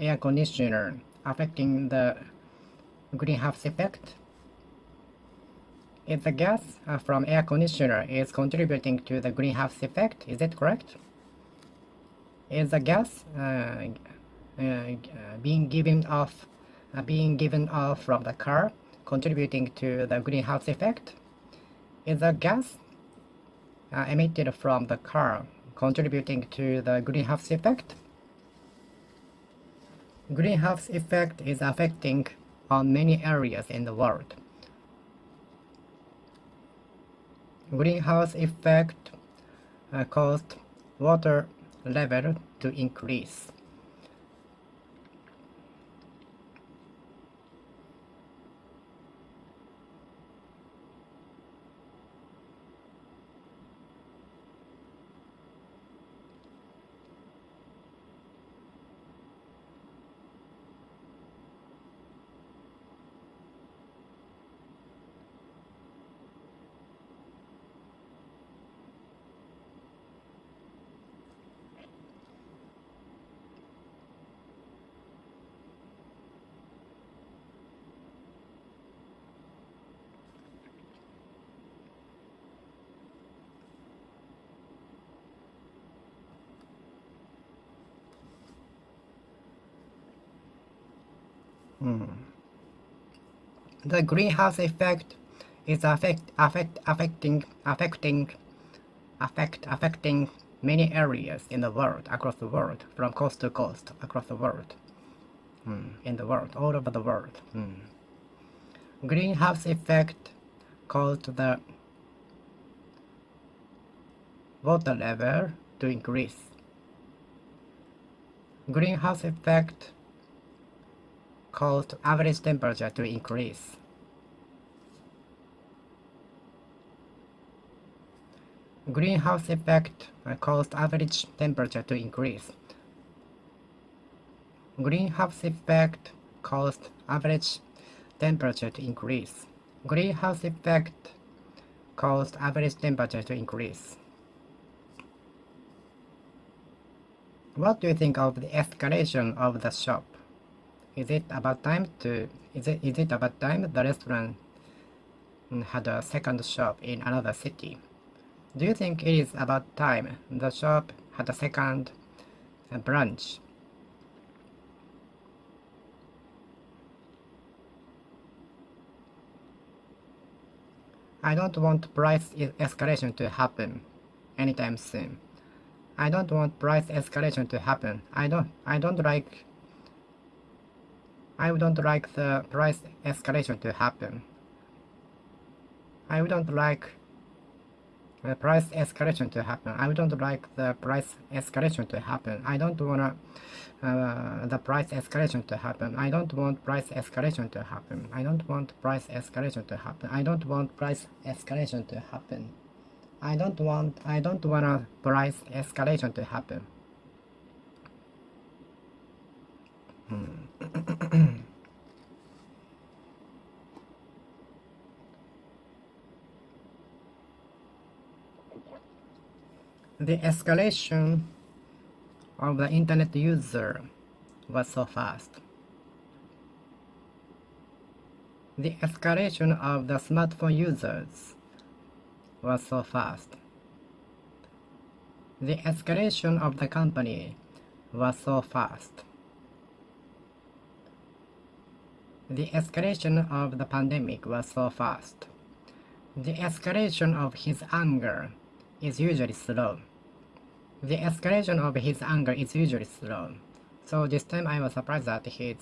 air conditioner affecting the greenhouse effect? If the gas from air conditioner is contributing to the greenhouse effect, is it correct? Is the gas being given off from the car contributing to the greenhouse effect? Is the gas emitted from the car contributing to the greenhouse effect? Greenhouse effect is affecting on many areas in the world. Greenhouse effect caused water level to increase. The greenhouse effect is affecting many areas in the world, across the world, from coast to coast, across the world, in the world, all over the world. Greenhouse effect caused the water level to increase. Greenhouse effect caused average temperature to increase. Greenhouse effect caused average temperature to increase. Greenhouse effect caused average temperature to increase. Greenhouse effect caused average temperature to increase. What do you think of the escalation of the shop? Is it about time the restaurant had a second shop in another city? Do you think it is about time the shop had a second branch? I don't want price escalation to happen anytime soon. I don't want price escalation to happen. I don't like the price escalation to happen. I don't like the price escalation to happen. I don't like the price escalation to happen. I don't wanna the price escalation to happen. I don't want price escalation to happen. I don't want price escalation to happen. I don't want price escalation to happen. I don't wanna price escalation to happen. The escalation of the internet user was so fast. The escalation of the smartphone users was so fast. The escalation of the company was so fast. The escalation of the pandemic was so fast. The escalation of his anger is usually slow. The escalation of his anger is usually slow. So this time I was surprised at his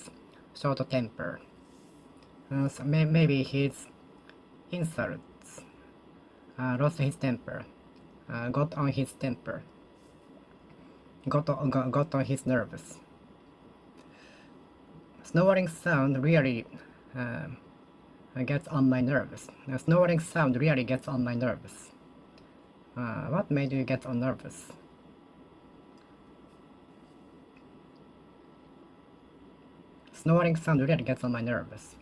short temper. So maybe his insults lost his temper, got on his temper, got on his nerves. Snoring sound really gets on my nerves. Snoring sound really gets on my nerves. What made you get on nervous? Snoring sound really gets on my nerves.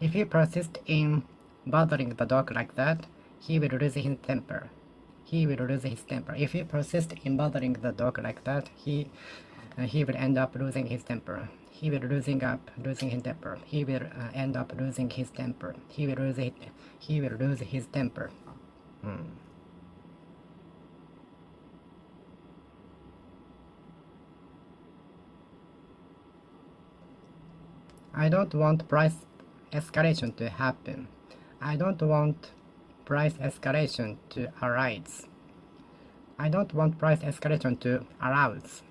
If you persist in bothering the dog like that, he will lose his temper. He will lose his temper. If you persist in bothering the dog like that, he will end up losing his temper. He will losing his temper. He will end up losing his temper. He will lose his temper. I don't want price escalation to happen. I don't want price escalation to arise. I don't want price escalation to arouse.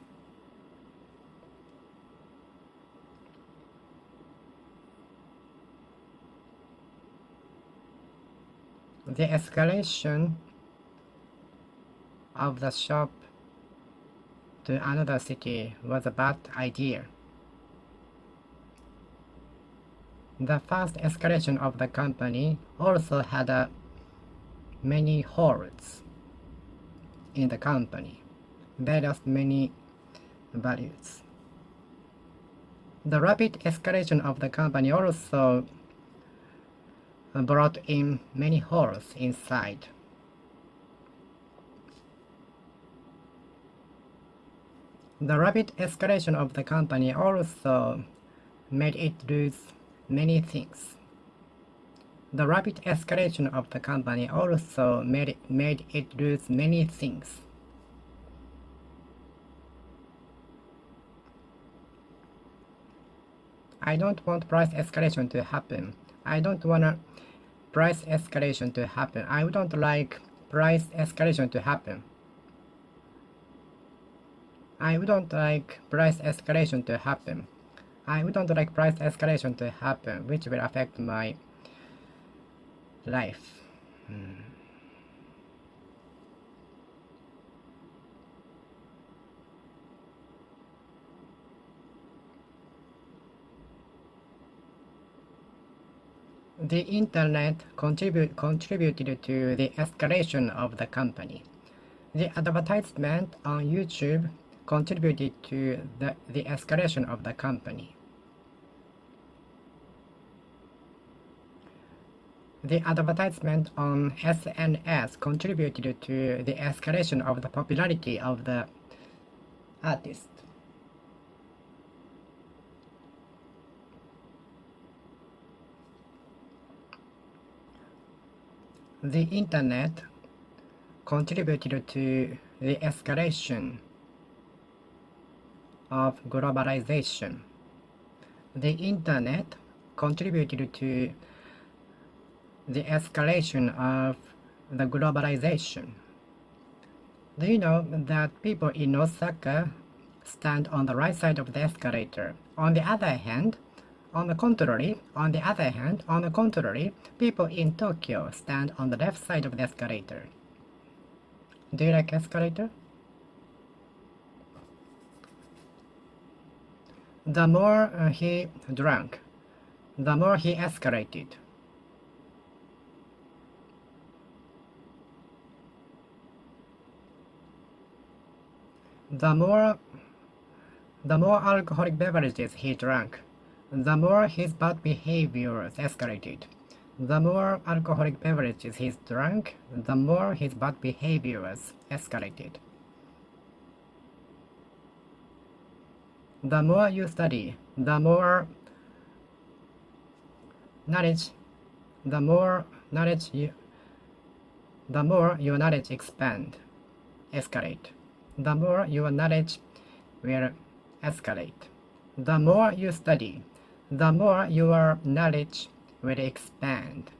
The escalation of the shop to another city was a bad idea. The first escalation of the company also had many holes in the company. They lost many values. The rapid escalation of the company also brought in many holes inside. The rapid escalation of the company also made it lose many things. The rapid escalation of the company also made it lose many things. I don't want price escalation to happen. I don't want price escalation to happen. I don't like price escalation to happen. I wouldn't like price escalation to happen. I wouldn't like price escalation to happen, which will affect my life. The internet contributed to the escalation of the company. The advertisement on YouTube contributed to the escalation of the company. The advertisement on SNS contributed to the escalation of the popularity of the artist. The internet contributed to the escalation of globalization. The internet contributed to the escalation of the globalization. Do you know that people in Osaka stand on the right side of the escalator? On the contrary, people in Tokyo stand on the left side of the escalator. Do you like escalator? The more he drank, the more he escalated. The more alcoholic beverages he drank, the more his bad behaviors escalated. The more alcoholic beverages he drank, the more his bad behaviors escalated. The more you study, the more knowledge your knowledge escalate. The more your knowledge will escalate. The more you study, the more your knowledge will expand.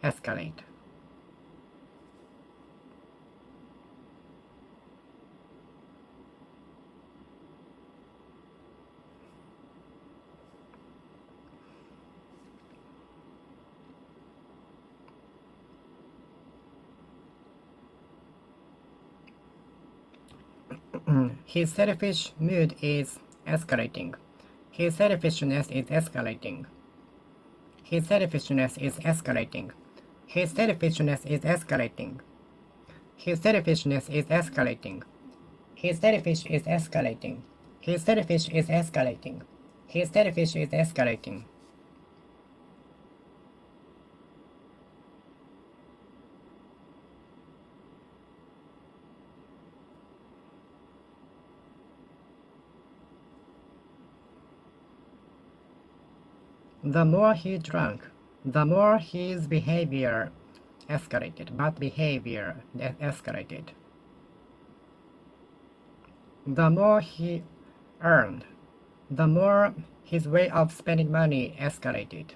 Escalate. His selfish mood is escalating. His selfishness is escalating. His selfishness is escalating. His selfishness is escalating. His selfishness is escalating. His selfish is escalating. His selfish is escalating. His selfish is escalating. The more he drank, the more his behavior escalated, bad behavior escalated. The more he earned, the more his way of spending money escalated.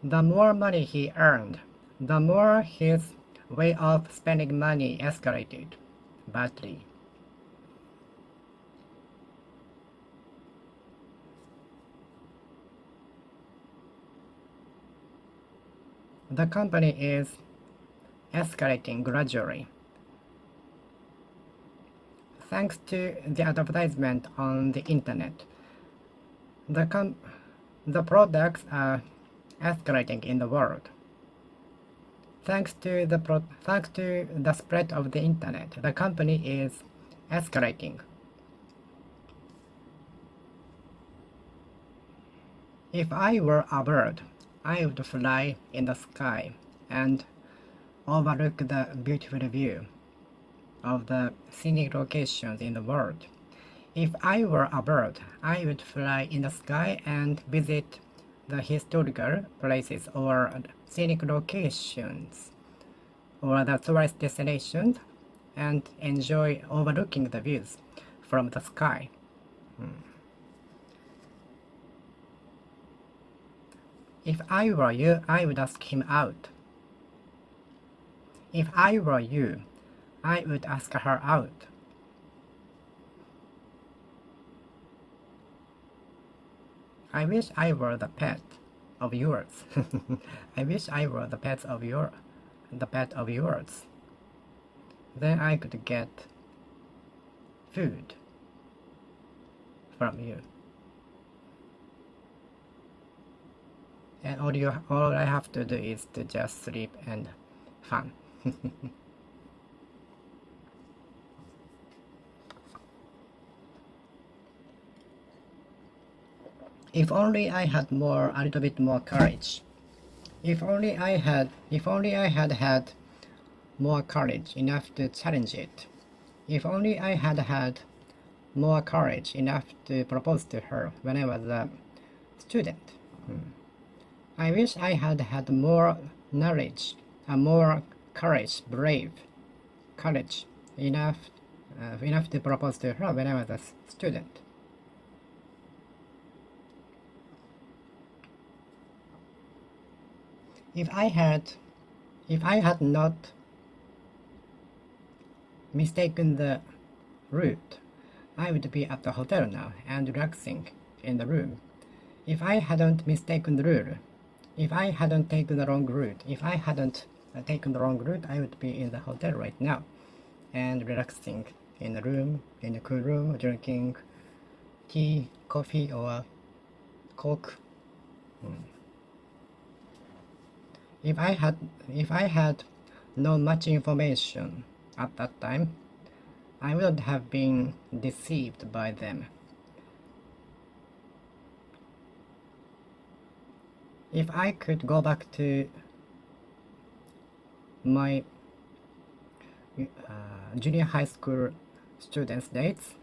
The more money he earned, the more his way of spending money escalated badly. The company is escalating gradually. Thanks to the advertisement on the internet, the products are escalating in the world. Thanks to the spread of the internet, the company is escalating. If I were a bird, I would fly in the sky and overlook the beautiful view of the scenic locations in the world. If I were a bird, I would fly in the sky and visit the historical places or scenic locations or the tourist destinations and enjoy overlooking the views from the sky. If I were you, I would ask him out. If I were you, I would ask her out. I wish I were the pet of yours. I wish I were the pet of yours. Then I could get food from you. And all I have to do is to just sleep and fun. If only I had a little bit more courage. If only I had had more courage enough to challenge it. If only I had had more courage enough to propose to her when I was a student. I wish I had had more knowledge, more courage enough to propose to her when I was a student. If I had not mistaken the route, I would be at the hotel now and relaxing in the room. If I hadn't mistaken the route, if I hadn't taken the wrong route, I would be in the hotel right now and relaxing in the room, in the cool room, drinking tea, coffee, or Coke. If I had known much information at that time, I wouldn't have been deceived by them. If I could go back to my junior high school students' days,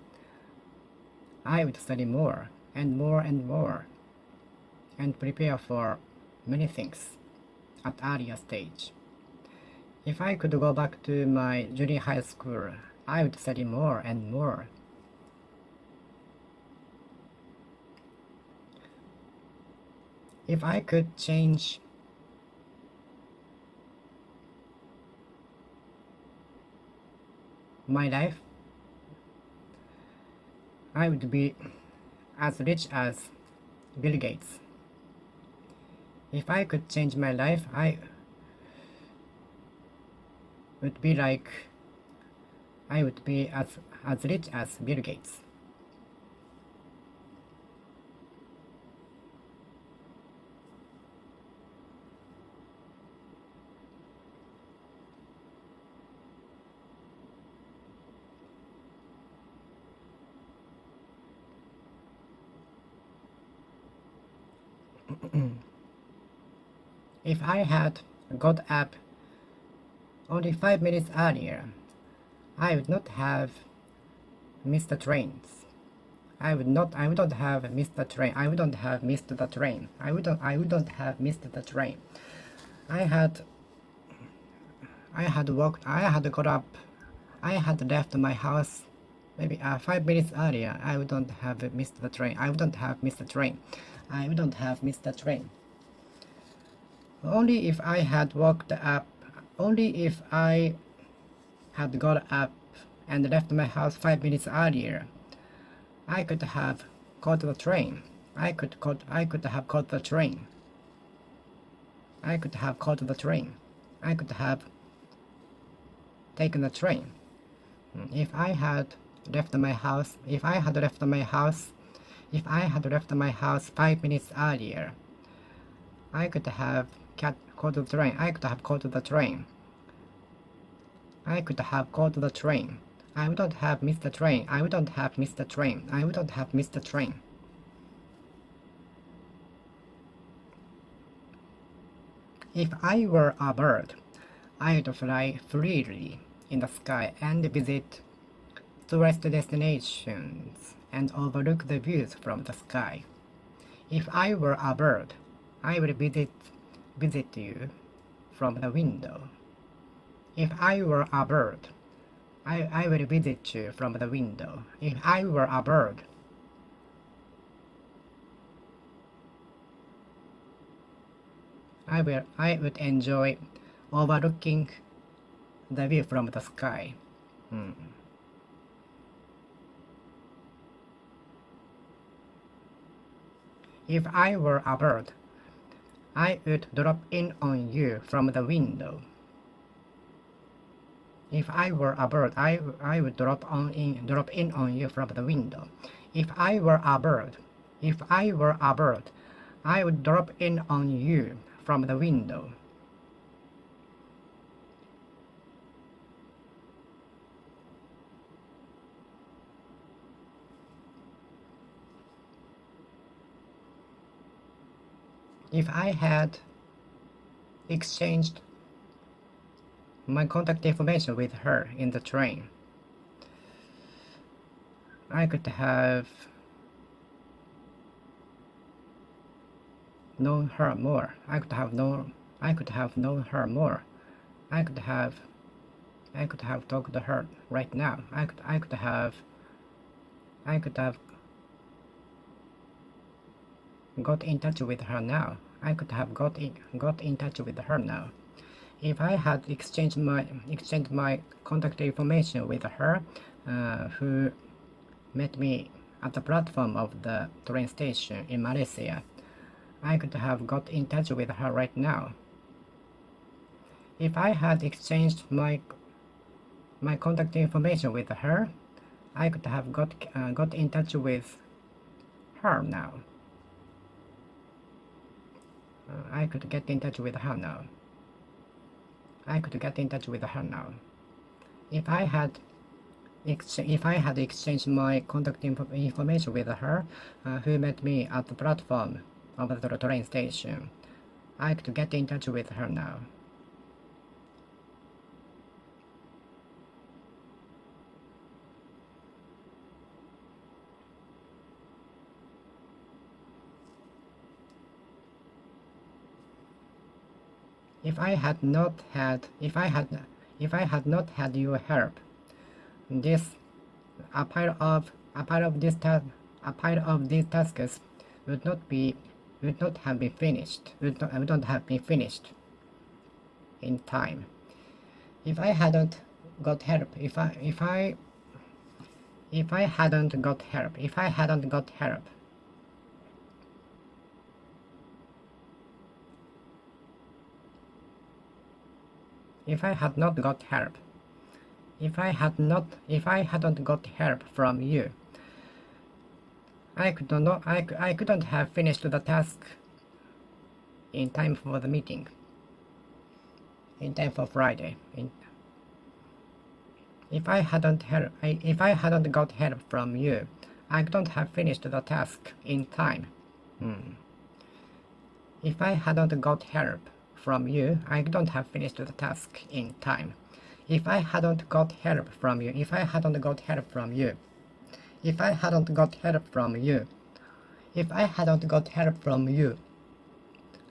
I would study more and more and more and prepare for many things at earlier stage. If I could go back to my junior high school, I would study more and more. If I could change my life, I would be as rich as Bill Gates. If I could change my life, I would be as rich as Bill Gates. If I had got up only 5 minutes earlier, I would not have missed the trains. I wouldn't have missed the train. I wouldn't have missed the train. I wouldn't have missed the train. I had got up. I had left my house maybe 5 minutes earlier. I wouldn't have missed the train. I wouldn't have missed the train. I wouldn't have missed the train. Only if I had woke up, only if I had got up and left my house 5 minutes earlier, I could have caught the train. I could have caught the train. I could have caught the train. I could have taken the train. If I had left my house, if I had left my house 5 minutes earlier, I could have caught the train. I could have caught the train. I could have caught the train. I wouldn't have missed the train. I wouldn't have missed the train. I wouldn't have missed the train. If I were a bird, I would fly freely in the sky and visit tourist destinations and overlook the views from the sky. If I were a bird, I would visit you from the window. If I were a bird, I will visit you from the window. If I were a bird, I would enjoy overlooking the view from the sky. If I were a bird, I would drop in on you from the window. If I were a bird, I would drop in on you from the window. If I were a bird, I would drop in on you from the window. If I had exchanged my contact information with her in the train, I could have known her more. I could have known her more. I could have talked to her right now. I could have got in touch with her now. I could have got in touch with her now. If I had exchanged my contact information with her, who met me at the platform of the train station in Malaysia, I could have got in touch with her right now. If I had exchanged my contact information with her, I could have got in touch with her now. I could get in touch with her now. If I had exchanged my contact information with her, who met me at the platform of the train station, I could get in touch with her now. If I had not had your help, a pile of these tasks would not have been finished in time. If I hadn't got help, if I hadn't got help, if I hadn't got help from you, I couldn't have finished the task in time for the meeting, in time for Friday. If I hadn't got help from you, I couldn't have finished the task in time. If I hadn't got help from you, I couldn't have finished the task in time. If I hadn't got help from you,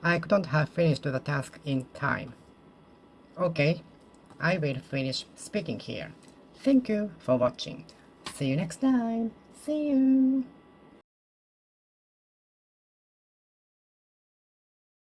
I couldn't have finished the task in time. Okay, I will finish speaking here. Thank you for watching. See you next time. See you.